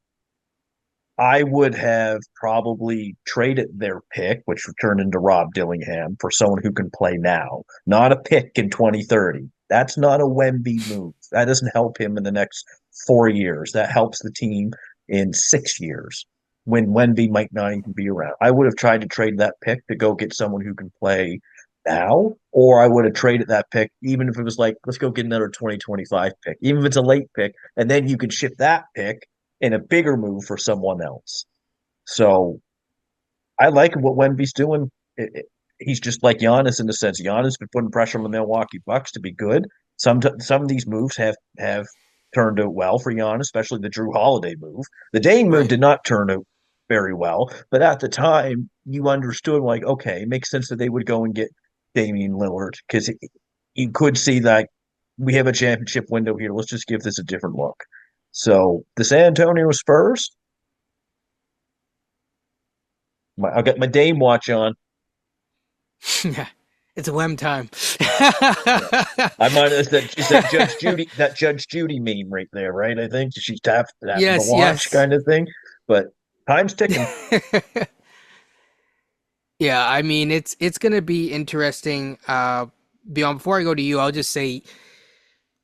I would have probably traded their pick, which would turn into Rob Dillingham, for someone who can play now, not a pick in 2030. That's not a Wemby move. That doesn't help him in the next 4 years. That helps the team in 6 years when Wemby might not even be around. I would have tried to trade that pick to go get someone who can play now, or I would have traded that pick, even if it was like, let's go get another 2025 pick, even if it's a late pick, and then you could ship that pick in a bigger move for someone else. So I like what Wemby's doing. He's just like Giannis in the sense Giannis been putting pressure on the Milwaukee Bucks to be good. Some of these moves have turned out well for Giannis, especially the Drew Holiday move. The Dame move
Right.
did not turn out very well, but at the time you understood like, okay, it makes sense that they would go and get Damian Lillard because you could see that we have a championship window here. Let's just give this a different look. So the San Antonio Spurs, I'll get my Dame watch on.
Yeah, it's a Wem time.
I might is that Judge Judy meme right there, right? I think she tapped that the
Yes,
watch
yes.
kind of thing. But time's ticking.
Yeah, I mean it's gonna be interesting. Beyond before I go to you, I'll just say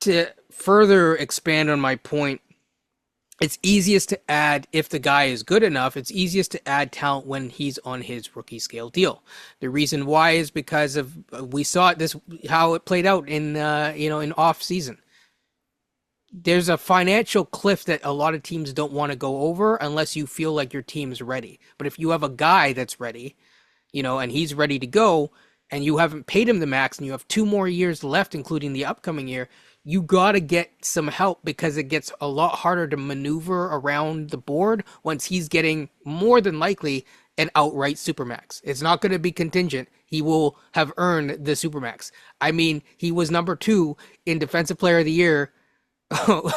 to further expand on my point, it's easiest to add if the guy is good enough. It's easiest to add talent when he's on his rookie scale deal. The reason why is because of we saw it this how it played out in in off season. There's a financial cliff that a lot of teams don't want to go over unless you feel like your team's ready. But if you have a guy that's ready, and he's ready to go, and you haven't paid him the max, and you have 2 more years left, including the upcoming year, you got to get some help because it gets a lot harder to maneuver around the board once he's getting more than likely an outright supermax. It's not going to be contingent. He will have earned the supermax. I mean, he was number 2 in Defensive Player of the Year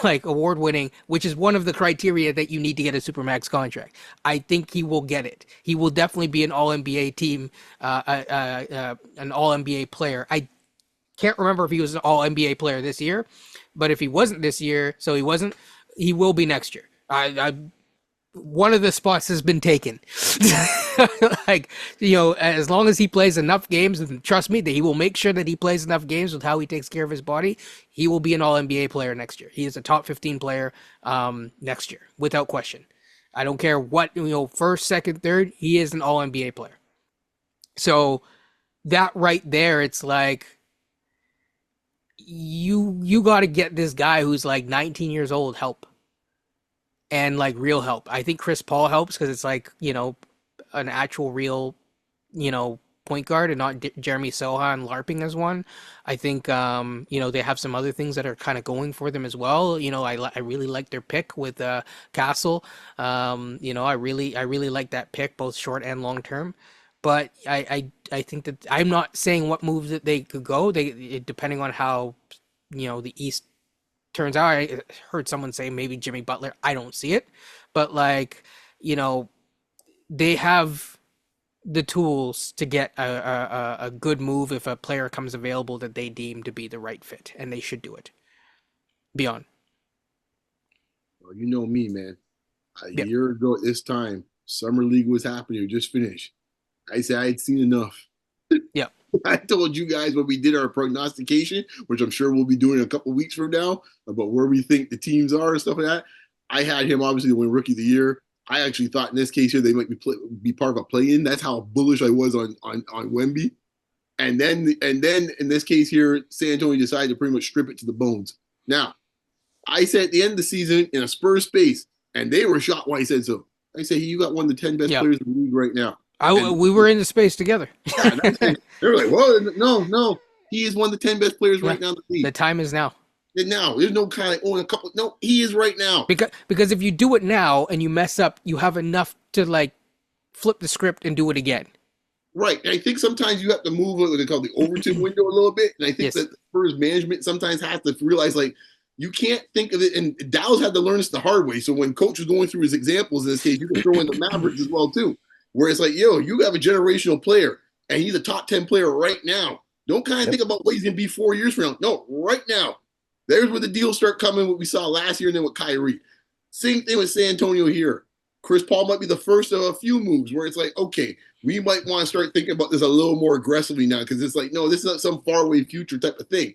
like award winning, which is one of the criteria that you need to get a supermax contract. I think he will get it. He will definitely be an All NBA team, an All NBA player. I can't remember if he was an All NBA player this year, but if he wasn't this year, so he wasn't, he will be next year. One of the spots has been taken. Like, as long as he plays enough games, and trust me, that he will make sure that he plays enough games with how he takes care of his body, he will be an All NBA player next year. He is a top 15 player next year, without question. I don't care what, first, second, third, he is an All NBA player. So that right there, it's like you got to get this guy who's like 19 years old help. And like real help. I think Chris Paul helps because it's like, an actual real, point guard and not Jeremy Sohan LARPing as one. I think, they have some other things that are kind of going for them as well. I really like their pick with Castle. I really like that pick, both short and long term. But I think that I'm not saying what moves that they could go. Depending on how, the East turns out. I heard someone say maybe Jimmy Butler. I don't see it, but like, they have the tools to get a good move if a player comes available that they deem to be the right fit, and they should do it. Beyond,
Well, you know me, man. A
yeah,
year ago at this time, Summer League was happening. It just finished. I said I had seen enough.
yeah,
I told you guys when we did our prognostication, which I'm sure we'll be doing a couple weeks from now, about where we think the teams are and stuff like that. I had him obviously to win Rookie of the Year. I actually thought in this case here they might be part of a play-in. That's how bullish I was on Wemby. And then in this case here, San Antonio decided to pretty much strip it to the bones. Now, I said at the end of the season in a Spurs space, and they were shocked when I said so. I said, hey, you got one of the 10 best
yeah.
players in the league right now. And
We were in the space together.
yeah, they were like, well, no. He is one of the 10 best players
Yeah,
right now in the
the
league.
time is now.
And now, there's no kind of, a couple. No, he is right now.
Because if you do it now and you mess up, you have enough to like flip the script and do it again.
Right. And I think sometimes you have to move what they call the Overton window a little bit. And I think
Yes.
that Spurs management sometimes has to realize, like, you can't think of it. And Dallas had to learn this the hard way. So when coach was going through his examples in this case, you can throw in the Mavericks as well, too. Where it's like, yo, you have a generational player and he's a top 10 player right now. Don't kind of
Yep.
think about what he's going to be 4 years from now. No, right now. There's where the deals start coming, what we saw last year and then with Kyrie. Same thing with San Antonio here. Chris Paul might be the first of a few moves where it's like, okay, we might want to start thinking about this a little more aggressively now because it's like, no, this is not some faraway future type of thing.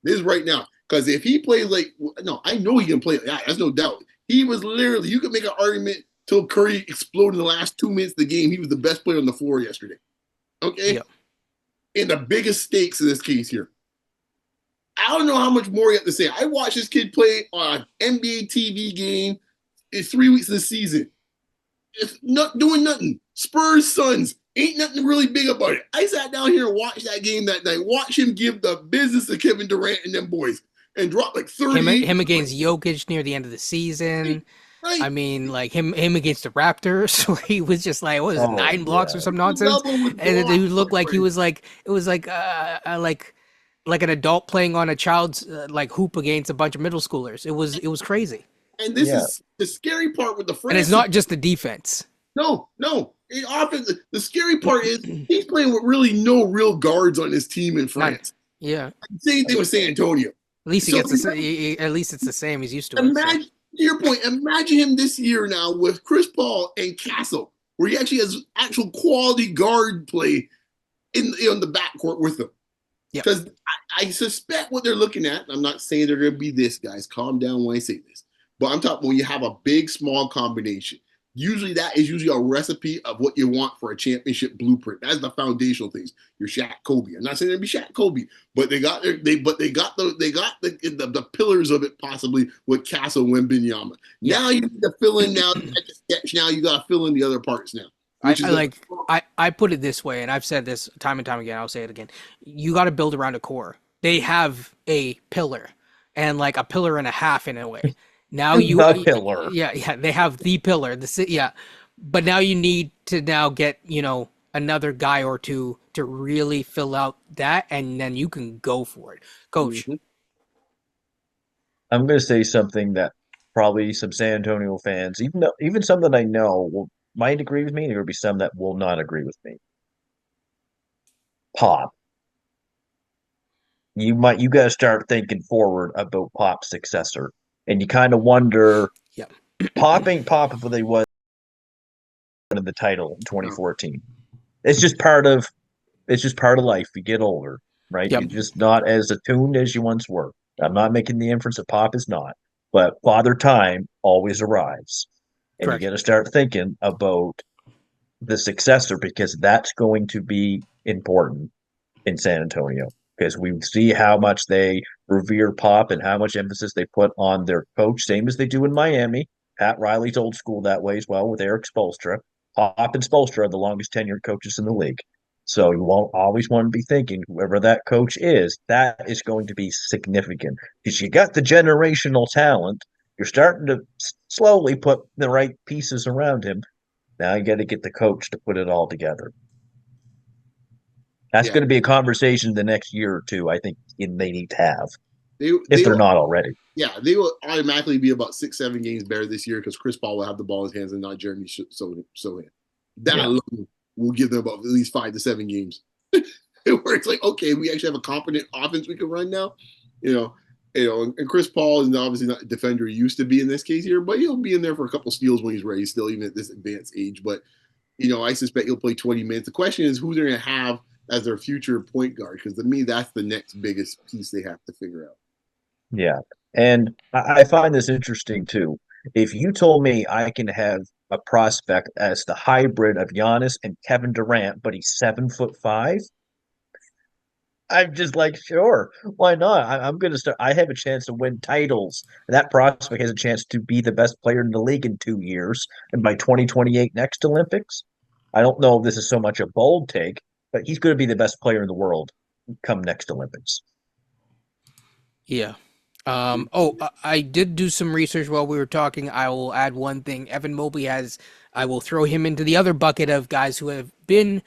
This is right now. Because if he plays like, no, I know he can play like that. There's no doubt. He was literally, you could make an argument till Curry exploded in the last 2 minutes of the game. He was the best player on the floor yesterday. Okay?
Yep.
In the biggest stakes in this case here. I don't know how much more you have to say. I watched this kid play on an NBA TV game. It's 3 weeks of the season. It's not doing nothing. Spurs, Suns, ain't nothing really big about it. I sat down here and watched that game that night. Watch him give the business to Kevin Durant and them boys and drop like 30.
Him against Jokic near the end of the season.
Right.
I mean, like him against the Raptors, where he was just like, what was it,
Oh,
9 blocks
yeah.
or some nonsense?
Double with
And
blocks.
it looked like he was like, it was like an adult playing on a child's like hoop against a bunch of middle schoolers. It was crazy.
And this
Yeah.
is the scary part with the
And it's
France.
not just the defense.
No. Often the scary part is he's playing with really no real guards on his team in France.
Yeah.
Same thing with San Antonio.
At least he
So
gets at least it's the same. He's used to it.
Imagine, to your point, imagine him this year now with Chris Paul and Castle, where he actually has actual quality guard play in the backcourt with them.
Yep.
Because I suspect what they're looking at. I'm not saying they're going to be this, guys. Calm down when I say this. But I'm talking when you have a big, small combination. Usually that is usually a recipe of what you want for a championship blueprint. That's the foundational things. Your Shaq Kobe. I'm not saying they're gonna be Shaq Kobe, but they got the pillars of it possibly with Castle Wembenyama. Now you need to fill in now. Now you got to fill in the other parts now.
I put it this way, and I've said this time and time again. I'll say it again. You got to build around a core. They have a pillar, and like a pillar and a half in a way. Now
The pillar.
Yeah, they have the pillar. But now you need to get another guy or two to really fill out that, and then you can go for it, Coach.
Mhm.
I'm going to say something that probably some San Antonio fans, even some that I know, might agree with me. There will be some that will not agree with me. Pop. You got to start thinking forward about Pop's successor, and you kind of wonder.
Yeah.
Pop ain't Pop if they was in the title in 2014. It's just part of life. You get older, right?
Yep.
You're just not as attuned as you once were. I'm not making the inference that Pop is not, but Father Time always arrives, and
Correct.
you got to start thinking about the successor because that's going to be important in San Antonio because we see how much they revere Pop and how much emphasis they put on their coach, same as they do in Miami. Pat Riley's old school that way as well with Eric Spoelstra. Pop and Spoelstra are the longest tenured coaches in the league. So you won't always want to be thinking whoever that coach is, that is going to be significant because you got the generational talent. You're starting to slowly put the right pieces around him. Now you got to get the coach to put it all together. That's going to be a conversation the next year or two. I think they need to have if they're not already.
Yeah, they will automatically be about 6-7 games better this year because Chris Paul will have the ball in his hands and not Jeremy Sohan. That alone will give them about at least 5 to 7 games where it's like, okay, we actually have a competent offense we can run now. And Chris Paul is obviously not a defender he used to be in this case here, but he'll be in there for a couple steals when he's ready, still even at this advanced age. But I suspect he'll play 20 minutes. The question is who they're going to have as their future point guard, because to me that's the next biggest piece they have to figure out.
Yeah, and I find this interesting too. If you told me I can have a prospect as the hybrid of Giannis and Kevin Durant, but he's 7'5", I'm just like, sure, why not? I'm going to start. I have a chance to win titles. That prospect has a chance to be the best player in the league in 2 years, and by 2028 next Olympics. I don't know if this is so much a bold take, but he's going to be the best player in the world come next Olympics.
Yeah. I did do some research while we were talking. I will add one thing. Evan Mobley I will throw him into the other bucket of guys who have been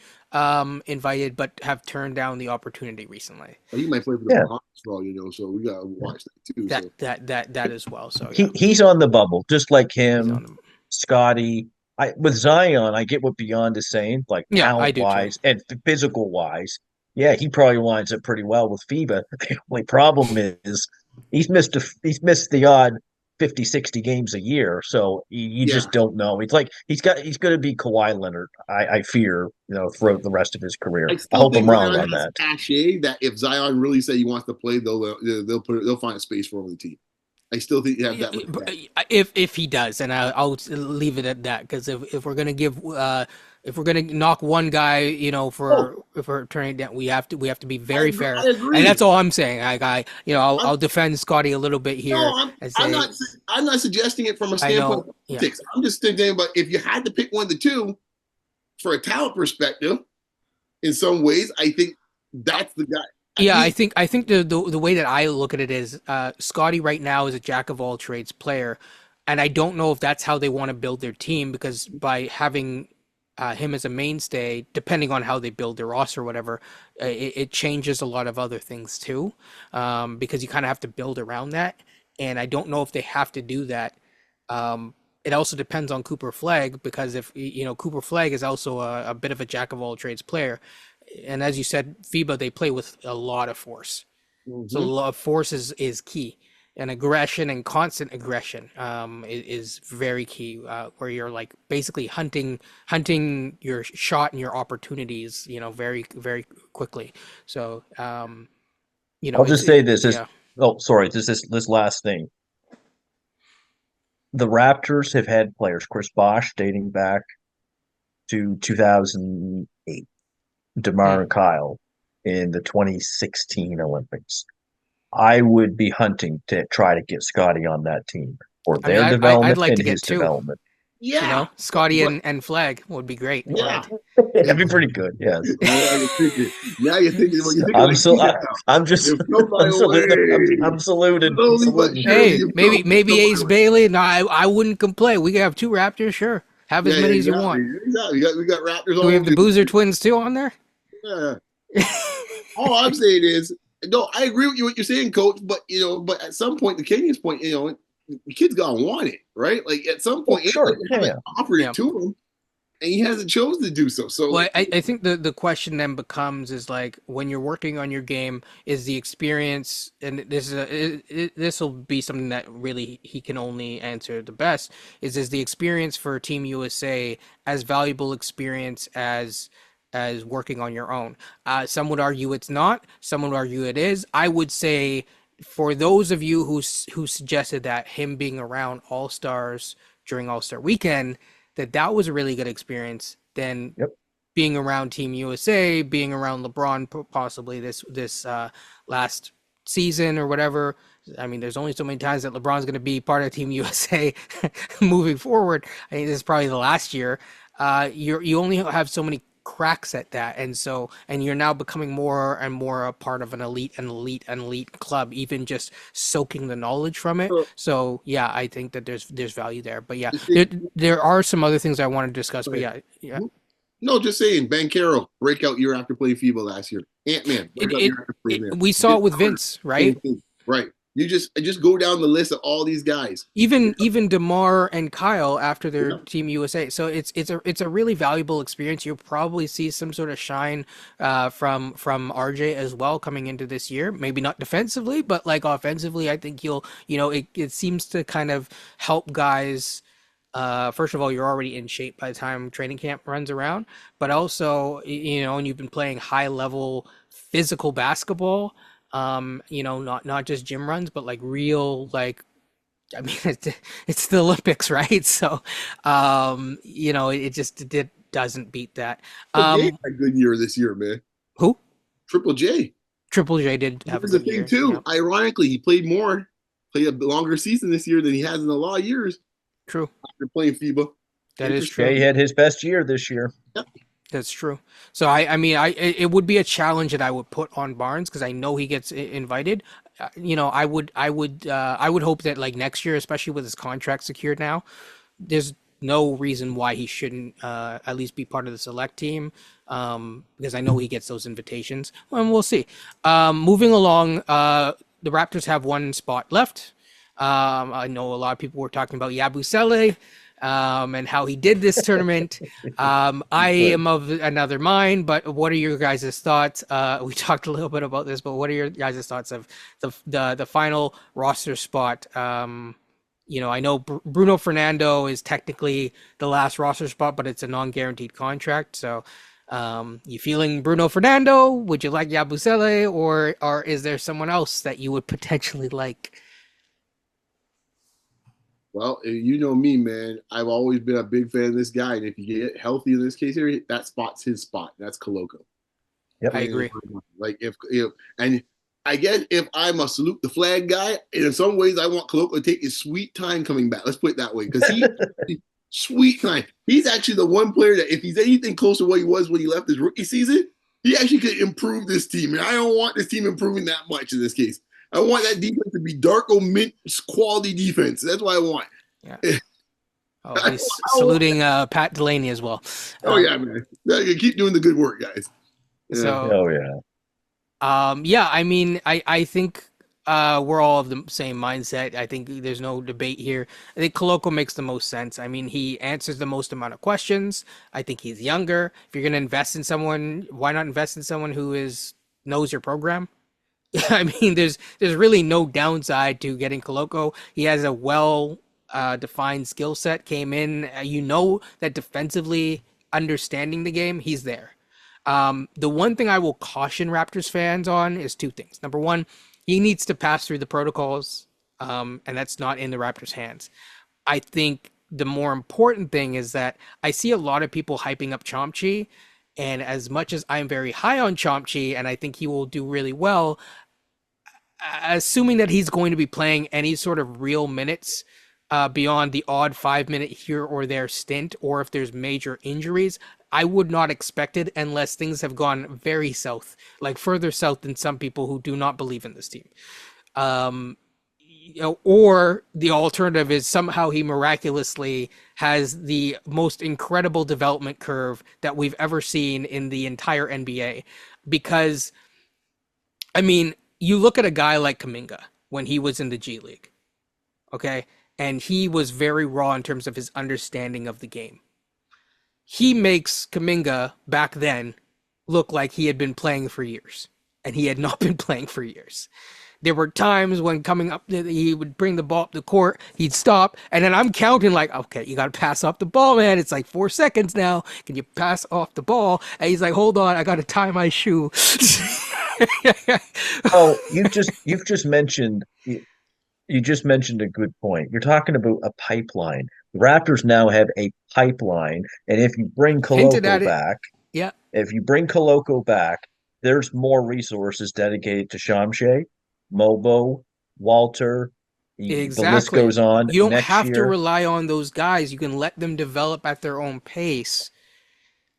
invited, but have turned down the opportunity recently.
He might play for the
Yeah,
Bahamas for all you know, so we gotta watch that too. So
That as well. So yeah,
he's on the bubble, just like
he's
him,
on the.
Scotty. I with Zion, I get what Beyond is saying, like
Yeah, I
talent
do too.
wise and physical wise. Yeah, he probably lines up pretty well with FIBA. The only problem is he's missed the odd 50, 60 games a year, so you
yeah,
just don't know. It's like he's going to be Kawhi Leonard. I fear, throughout the rest of his career.
I
I
still
hope I'm
think
wrong
Zion
on
has
that.
cachet that if Zion really say he wants to play, they'll find a space for him on the team. I still think you have that much cachet.
If he does, and I'll leave it at that, because if we're gonna give if we're gonna knock one guy,
Oh,
for if we're turning it down, we have to be
I
very
I
fair, and that's
agree.
all I'm saying. I'll
I'm,
I'll defend Scotty a little bit
no,
here and
I'm
say
not suggesting it from a
I
standpoint
know,
of
yeah.
politics. I'm just thinking about if you had to pick one of the two for a talent perspective. In some ways, I think that's the guy. At
Yeah, I
least,
think I think the way that I look at it is Scotty right now is a jack of all trades player, and I don't know if that's how they want to build their team, because by having him as a mainstay, depending on how they build their roster or whatever, it changes a lot of other things too, because you kind of have to build around that, and I don't know if they have to do that. It also depends on Cooper Flag, because if Cooper Flag is also a bit of a jack of all trades player, and as you said, FIBA, they play with a lot of force. So a
mhm.
lot of force is key, and aggression and constant aggression is very key. Where you're like basically hunting your shot and your opportunities, very very quickly. So
I'll
it's
just say this is
yeah.
oh sorry, this last thing. The Raptors have had players, Chris Bosh dating back to 2008, DeMar
Mm.
and Kyle in the 2016 Olympics. I would be hunting to try to get Scotty on that team for
I mean,
their
I'd
development
like
and
to
his
get two.
development.
Yeah,
Scotty
but
and Flag would be great.
yeah,
But
That'd be pretty good. Yes.
now you're thinking. Now you're thinking. Well, you're thinking
I'm
like
so
me
I,
now.
I'm just
You've come my way.
I'm saluted. I'm
Slowly but
saluting.
surely,
hey,
you've
maybe
come my
Ace
way.
Bailey. No, I wouldn't complain. We could have two Raptors, sure. Have as
Yeah,
many as you
exactly,
want.
exactly. We got Raptors
Do we
all
have
over
the
the
Boozer twins too on there?
yeah. All I'm saying is, no, I agree with you what you're saying, Coach. But at some point, the Kenyon's point, the kid's gotta want it, right? Like at some
Well,
point, ain't like
sure.
you
Yeah,
haven't
yeah.
offered it
Yeah.
to him, and he hasn't chosen to do so. So
Well,
like,
I think the question then becomes is like when you're working on your game, is the experience, and this will be something that really he can only answer the best, is the experience for Team USA as valuable experience as working on your own. Some would argue it's not. Some would argue it is. I would say for those of you who suggested that him being around All Stars during All Star Weekend, that was a really good experience, then
Yep.
being around Team USA, being around LeBron possibly this last season or whatever. I mean, there's only so many times that LeBron's going to be part of Team USA moving forward. I think this is probably the last year. You only have so many cracks at that, and you're now becoming more and more a part of an elite club, even just soaking the knowledge from it.
so
So yeah, I think that there's value there. But yeah,
the
there are some other things I want to discuss. But
thing,
yeah.
no, just saying, Bankero breakout year after playing FIBA last year. Ant-Man
It,
breakout
it
year after playing there.
we saw
Vince
it with
Carter,
Vince,
same
right?
thing, right? You just go down the list of all these guys.
Even DeMar and Kyle after their
Yeah,
Team USA. So it's a really valuable experience. You'll probably see some sort of shine from RJ as well coming into this year. Maybe not defensively, but like offensively, I think it seems to kind of help guys. First of all, you're already in shape by the time training camp runs around, but also, and you've been playing high level physical basketball. Not just gym runs, but like real, like, I mean, it's the Olympics, right? So, it doesn't beat that.
Triple J
Um,
had a good year this year, man.
who?
Triple J.
Triple J did have a
Here's the
good
thing
year.
too.
Yeah,
Ironically, he played a longer season this year than he has in a lot of years
true.
after playing FIBA.
That is
Interesting.
Yeah,
true.
he had his best year this year.
Yep.
That's true. So I mean, it would be a challenge that I would put on Barnes because I know he gets invited. I would hope that like next year, especially with his contract secured now, there's no reason why he shouldn't at least be part of the select team. because I know he gets those invitations. And we'll see. Moving along, the Raptors have one spot left. I know a lot of people were talking about Yabusele and how he did this tournament. I
Good.
am of another mind, but what are your guys' thoughts? We talked a little bit about this, but what are your guys' thoughts of the final roster spot? I know Bruno Fernando is technically the last roster spot, but it's a non-guaranteed contract. So, you feeling Bruno Fernando? Would you like Yabusele, or is there someone else that you would potentially like?
Well, you know me, man. I've always been a big fan of this guy, and if you get healthy in this case here, that spot's his spot. That's Koloko.
Yep.
I agree.
Like if and I guess if I'm a salute the flag guy, and in some ways I want Koloko to take his sweet time coming back. Let's put it that way, because sweet time. He's actually the one player that if he's anything close to what he was when he left his rookie season, he actually could improve this team. And I don't want this team improving that much in this case. I want that defense to be Darko Mint quality defense. That's what I want.
Yeah. Oh, he's saluting Pat Delaney as well.
Oh yeah, man. Keep doing the good work, guys. Yeah.
So,
Oh yeah.
yeah, I mean, I think we're all of the same mindset. I think there's no debate here. I think Koloko makes the most sense. I mean, he answers the most amount of questions. I think he's younger. If you're going to invest in someone, why not invest in someone who knows your program? I mean, there's really no downside to getting Koloko. He has a defined skill set. Came in, that defensively understanding the game, he's there. The one thing I will caution Raptors fans on is two things. Number one, he needs to pass through the protocols, and that's not in the Raptors' hands. I think the more important thing is that I see a lot of people hyping up Chomchi, and as much as I'm very high on Chomchi, and I think he will do really well, assuming that he's going to be playing any sort of real minutes beyond the odd 5 minute here or there stint, or if there's major injuries, I would not expect it unless things have gone very south, like further south than some people who do not believe in this team. Or the alternative is somehow he miraculously has the most incredible development curve that we've ever seen in the entire NBA. Because, I mean, you look at a guy like Kuminga when he was in the G League, okay? And he was very raw in terms of his understanding of the game. He makes Kuminga back then look like he had been playing for years, and he had not been playing for years. There were times when coming up, he would bring the ball up the court, he'd stop, and then I'm counting like, okay, you got to pass off the ball, man. It's like 4 seconds now. Can you pass off the ball? And he's like, hold on, I got to tie my shoe.
Oh, you've just mentioned you just mentioned a good point. You're talking about a pipeline. The Raptors now have a pipeline, and if you bring
Hinted at
Koloko
it.
back,
Yeah,
if you bring Koloko back, there's more resources dedicated to Shamshay, Mobo, Walter. The list
exactly.
goes on.
You don't
Next
have to
year,
rely on those guys. You can let them develop at their own pace,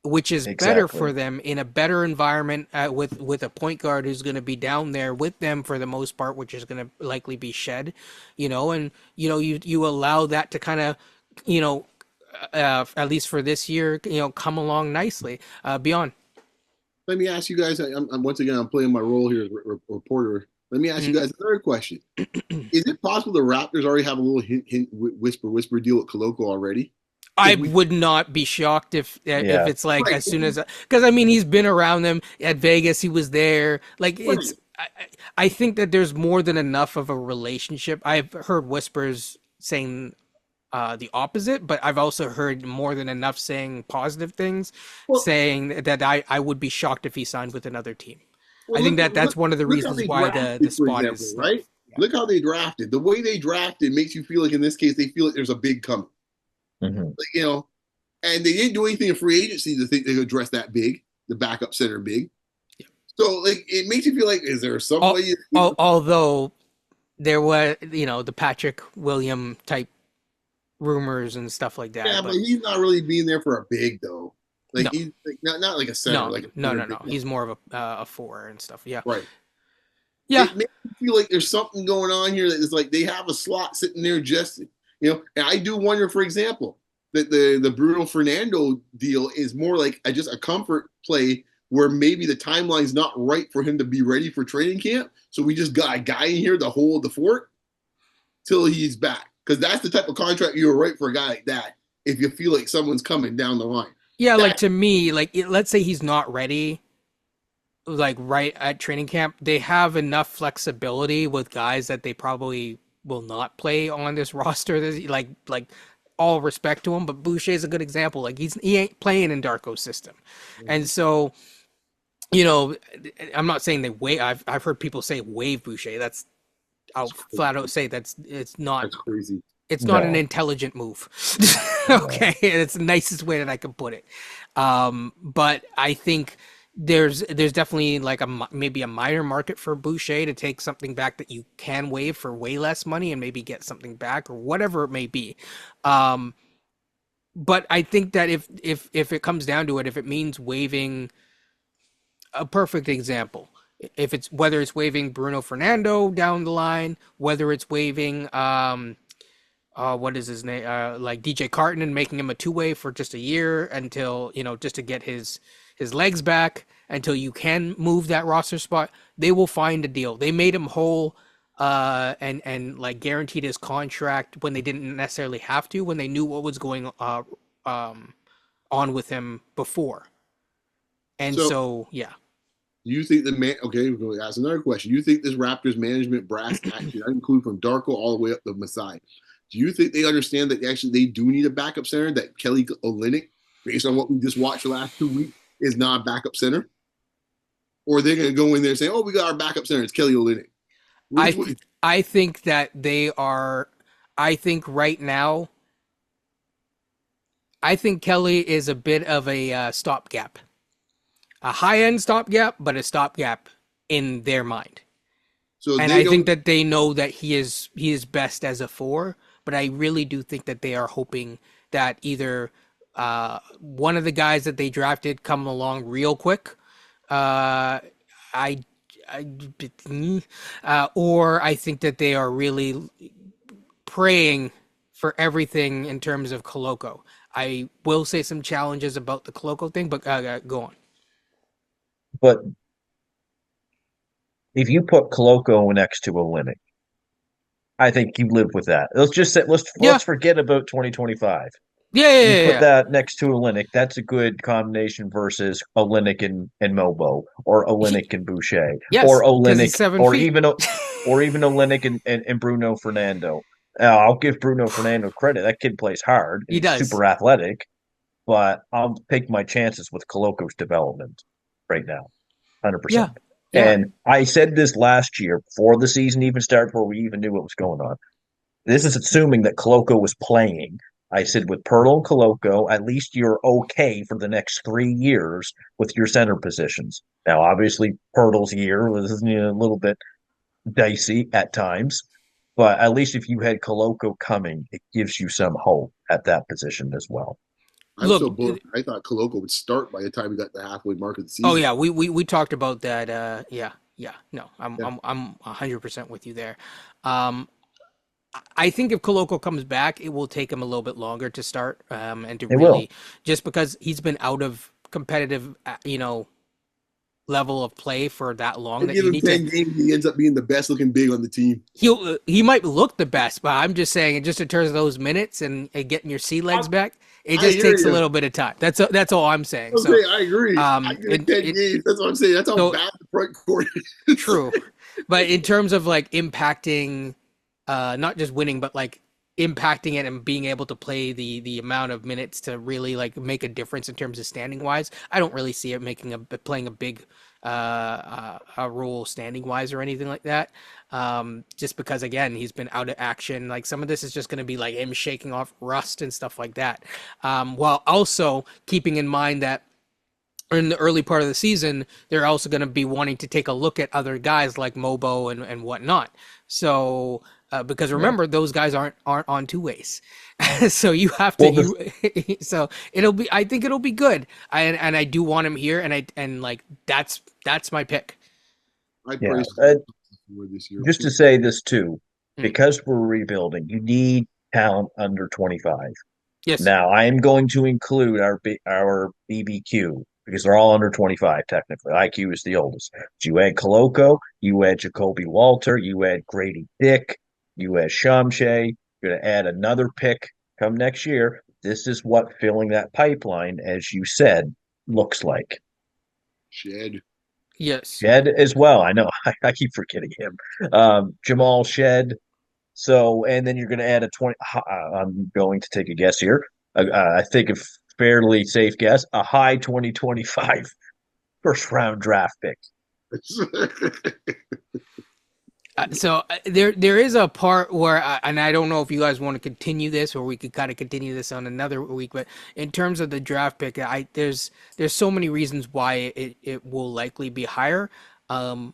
which is better
exactly.
for them in a better environment with a point guard who's going to be down there with them for the most part, which is going to likely be Shed, and you allow that to kind of, at least for this year, come along nicely. Beyond.
Let me ask you guys. I'm once again I'm playing my role here as reporter. Let me ask you
Mhm.
guys another question. Is it possible the Raptors already have a little hint, whisper deal with Koloko already?
I
Because we
would not be shocked if
Yeah.
it's like
right,
as soon as, because I mean he's been around them at Vegas, he was there. Like
right.
I think that there's more than enough of a relationship. I've heard whispers saying the opposite, but I've also heard more than enough saying positive things,
Well,
saying that I would be shocked if he signed with another team. I
well,
think that
look
that's one of the
look how
reasons
they
why the
drafted, for
spot
example,
is there.
right?
Yeah.
Look how they drafted. The way they drafted makes you feel like in this case they feel like there's a big coming.
Mhm.
Like, and they didn't do anything in free agency to think they could dress that big, the backup center big.
Yeah.
So like it makes you feel like, is there some
Al-
way
Although there was, the Patrick William type rumors and stuff like that,
yeah, but
but
he's not really being there for a big though. Like
no,
he's like, not like a center,
no,
like a
no,
center
no,
big.
no. He's more of a four and stuff. Yeah,
Right.
yeah.
It makes me feel like there's something going on here that is like they have a slot sitting there just, and I do wonder, for example, that the Bruno Fernando deal is more like just a comfort play where maybe the timeline's not right for him to be ready for training camp. So we just got a guy in here to hold the fort till he's back. Because that's the type of contract you were right for a guy like that if you feel like someone's coming down the line.
Yeah, like
That
to me, let's say he's not ready, like right at training camp, they have enough flexibility with guys that they probably will not play on this roster. Like all respect to him, but Boucher is a good example. Like he ain't playing in Darko's system, and so I'm not saying they waive. I've heard people say waive Boucher. I'll flat out say
that's crazy.
it's not an
No,
intelligent move.
no.
Okay, it's the nicest way that I can put it. But I think there's definitely like maybe a minor market for Boucher to take something back that you can waive for way less money and maybe get something back or whatever it may be. But I think that if it comes down to it, if it means waiving a perfect example, if it's whether it's waiving Bruno Fernando down the line, whether it's waiving what is his name? Like DJ Carton and making him a two-way for just a year until, just to get his legs back until you can move that roster spot. They will find a deal. They made him whole and like guaranteed his contract when they didn't necessarily have to, when they knew what was going on with him before. And
So
so, yeah.
you think the man? Okay, we're going to ask another question. You think this Raptors management brass actually, I include from Darko all the way up to Masai, do you think they understand that actually they do need a backup center? That Kelly Olynyk, based on what we just watched the last 2 weeks, is not a backup center? Or they're going to go in there and say, "Oh, we got our backup center. It's Kelly Olynyk."
I
Which
th- I think that they are. I think right now, I think Kelly is a bit of a stopgap, a high end stopgap, but a stopgap in their mind.
so
And
they
I think
don't.
that they know that he is best as a four, but I really do think that they are hoping that either one of the guys that they drafted come along real quick. Uh, I, or I think that they are really praying for everything in terms of Coloco. I will say some challenges about the Coloco thing, but go on.
But if you put Coloco next to Olynyk, I think you live with that. Let's just say
Yeah,
let's forget about 2025.
yeah, yeah,
You
yeah,
put
yeah.
that next to Olynyk, that's a good combination versus Olynyk and Mobo, or Olynyk and Boucher, or
Yes, because he's
Olynyk,
7 feet.
or even Olynyk and Bruno Fernando. I'll give Bruno Fernando credit. That kid plays hard and
He
he's
does.
super athletic, but I'll take my chances with Coloco's development right now,
Yeah,
100%.
yeah.
And I said this last year before the season even started, before we even knew what was going on. This is assuming that Coloco was playing. I said with Pirtle and Coloco, at least you're okay for the next 3 years with your center positions. Now, obviously, Pirtle's year was a little bit dicey at times, but at least if you had Coloco coming, it gives you some hope at that position as well.
I'm
Look,
so bored. I thought Coloco would start by the time we got the halfway mark of the
oh
season.
yeah, we talked about that. Yeah, yeah. No, I'm
Yeah,
I'm I'm 100% with you there. Um, I think if Coloco comes back, it will take him a little bit longer to start, and to
It will.
really just because he's been out of competitive, level of play for that long
I
that
give
you
him
need to.
10 games. He ends up being the best looking big on the team.
He might look the best, but I'm just saying, just in terms of those minutes and getting your sea
I,
legs back, it
I
just
hear
takes a
you.
little bit of time. That's all I'm saying.
I'm
So,
saying I agree. I give it 10
it
games. That's what I'm saying. That's how
so
bad the front court is.
true, but in terms of like impacting, not just winning, but like impacting it and being able to play the amount of minutes to really like make a difference in terms of standing wise, I don't really see it making playing a big a role standing wise or anything like that. Just because again he's been out of action. Like some of this is just going to be like him shaking off rust and stuff like that. While also keeping in mind that in the early part of the season, they're also going to be wanting to take a look at other guys like Mobo and whatnot. So, because
Yeah.
remember, those guys aren't on two ways. So you have to
Well,
so it'll be. I think it'll be good. And I do want him here. And like that's my pick.
I
yeah.
praised for this year.
Just to say this too,
Mm.
because we're rebuilding, you need talent under 25.
Yes.
Now, I am going to include our BBQ because they're all under 25 technically. IQ is the oldest. So you add Coloco, you add Jacoby Walter, you add Grady Dick, you add Shamshay. You're going to add another pick come next year. This is what filling that pipeline, as you said, looks like.
Shed.
Yes.
Shed as well. I know. I keep forgetting him. Jamal Shed. So, and then you're going to add a 20. I'm going to take a guess here. I think a fairly safe guess, a high 2025 first round draft pick.
There is a part where and I don't know if you guys want to continue this or we could kind of continue this on another week, but in terms of the draft pick, there's so many reasons why it will likely be higher. Um,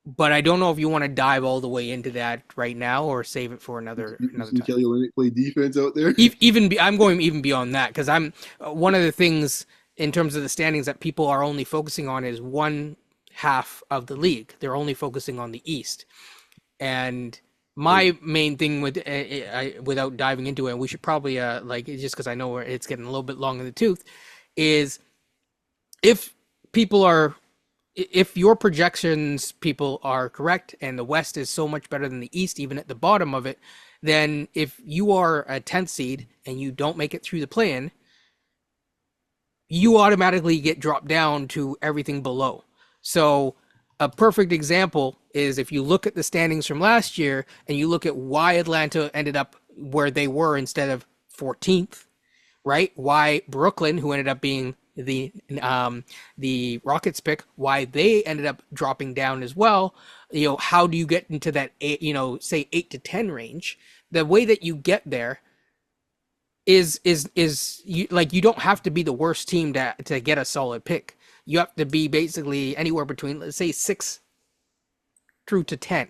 but I don't know if you want to dive all the way into that right now or save it for
You
another
see
time.
Kelly Olynyk play defense out there.
I'm going even beyond that because I'm one of the things in terms of the standings that people are only focusing on is one half of the league. They're only focusing on the East. And my main thing with without diving into it, and we should probably like just because I know it's getting a little bit long in the tooth, is if people are if your projections people are correct and the West is so much better than the East, even at the bottom of it, then if you are a 10th seed and you don't make it through the play-in, you automatically get dropped down to everything below. So a perfect example is if you look at the standings from last year and you look at why Atlanta ended up where they were instead of 14th, right? Why Brooklyn, who ended up being the Rockets pick, why they ended up dropping down as well. You know, how do you get into that eight, say 8 to 10 range? The way that you get there is you like you don't have to be the worst team to get a solid pick. You have to be basically anywhere between let's say 6 through to 10.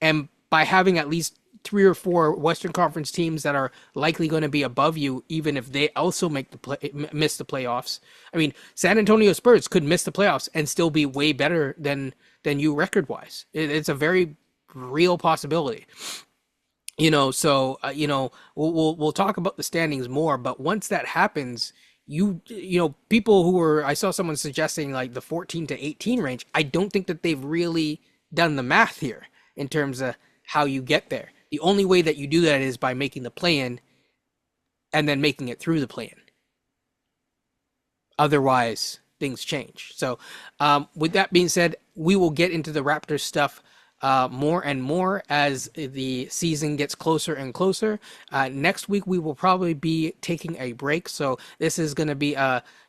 And by having at least 3 or 4 Western Conference teams that are likely going to be above you, even if they also miss the playoffs. I mean, San Antonio Spurs could miss the playoffs and still be way better than you record wise. It's a very real possibility. So we'll talk about the standings more, but once that happens, people who were I saw someone suggesting like the 14 to 18 range. I don't think that they've really done the math here in terms of how you get there. The only way that you do that is by making the play-in and then making it through the play-in. Otherwise, things change. So, with that being said, we will get into the Raptors stuff more and more as the season gets closer and closer. Next week, we will probably be taking a break. So, this is going to be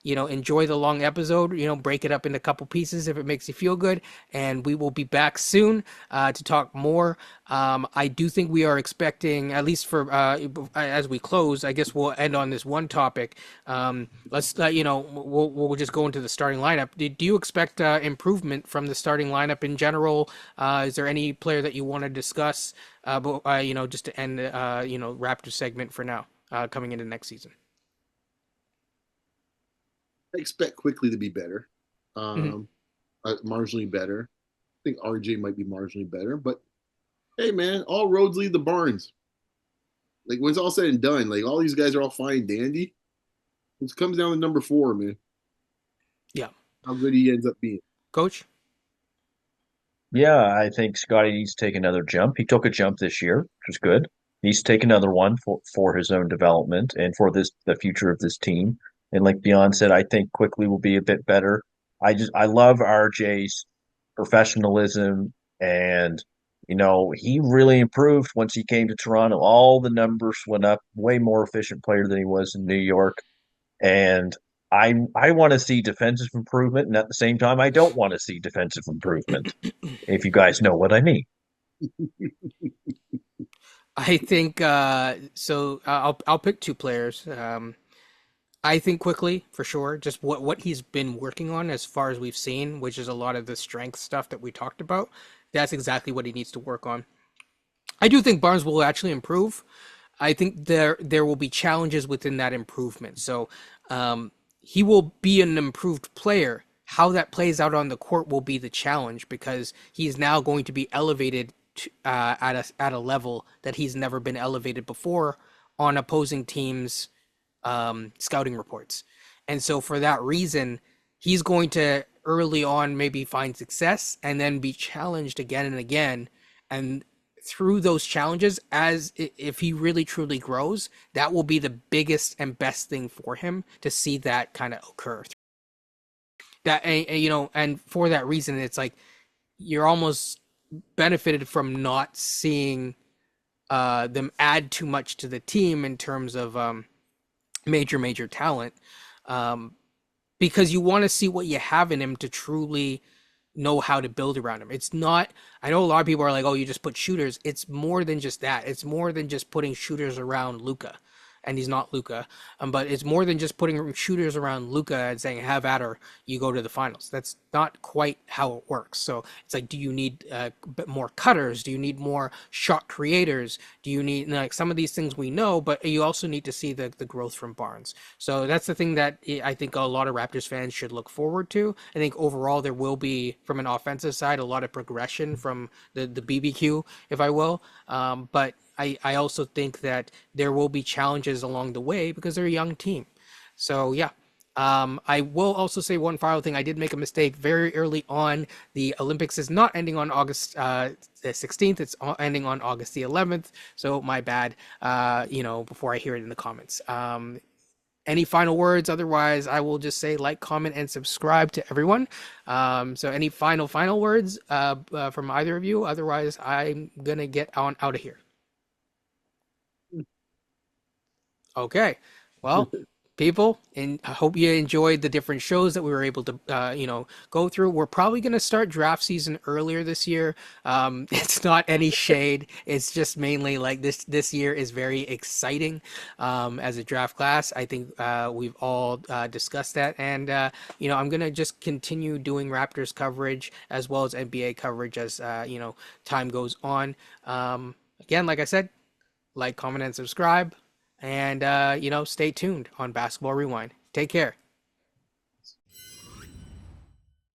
enjoy the long episode, break it up into a couple pieces if it makes you feel good. And we will be back soon to talk more. I do think we are expecting, at least for as we close, I guess we'll end on this one topic. Let's, we'll just go into the starting lineup. Do you expect improvement from the starting lineup in general? Is there any player that you want to discuss? Just to end, Raptors segment for now, coming into next season.
I expect quickly to be better,
Mhm.
marginally better. I think RJ might be marginally better, but hey, man, all roads lead to Barnes. Like when it's all said and done, like all these guys are all fine and dandy. It comes down to number 4, man.
Yeah,
How good he ends up being.
Coach.
Yeah, I think Scotty needs to take another jump. He took a jump this year, which was good. He needs to take another one for his own development and for the future of this team. And like Dion said, I think quickly will be a bit better. I love RJ's professionalism and he really improved once he came to Toronto. All the numbers went up, way more efficient player than he was in New York. And I want to see defensive improvement, and at the same time, I don't want to see defensive improvement if you guys know what I mean.
I think so. I'll pick 2 players. I think quickly for sure. Just what he's been working on as far as we've seen, which is a lot of the strength stuff that we talked about. That's exactly what he needs to work on. I do think Barnes will actually improve. I think there will be challenges within that improvement. So he will be an improved player. How that plays out on the court will be the challenge because he's now going to be elevated at a level that he's never been elevated before on opposing teams scouting reports. And so for that reason, he's going to early on maybe find success and then be challenged again and again. And through those challenges, if he really truly grows, that will be the biggest and best thing for him to see that kind of occur. That and for that reason, it's like you're almost benefited from not seeing them add too much to the team in terms of major talent, um, because you want to see what you have in him to truly know how to build around him. It's not, I know a lot of people are like, oh, you just put shooters. It's more than just that. It's more than just putting shooters around Luka. And he's not Luka. But it's more than just putting shooters around Luka and saying, have at her, you go to the finals. That's not quite how it works. So it's like, do you need more cutters? Do you need more shot creators? Do you need, like, some of these things we know, but you also need to see the growth from Barnes. So that's the thing that I think a lot of Raptors fans should look forward to. I think overall there will be, from an offensive side, a lot of progression from the BBQ, if I will. But I also think that there will be challenges along the way because they're a young team. So yeah. I will also say one final thing. I did make a mistake very early on. The Olympics is not ending on August the 16th. It's ending on August the 11th. So my bad, before I hear it in the comments. Any final words? Otherwise, I will just say like, comment, and subscribe to everyone. So any final words from either of you? Otherwise, I'm going to get on out of here. Okay. Well, people, and I hope you enjoyed the different shows that we were able to, go through. We're probably going to start draft season earlier this year. It's not any shade. It's just mainly like this year is very exciting as a draft class. I think we've all discussed that. And, I'm going to just continue doing Raptors coverage as well as NBA coverage as, time goes on. Again, like I said, like, comment, and subscribe. And, stay tuned on Basketball Rewind. Take care.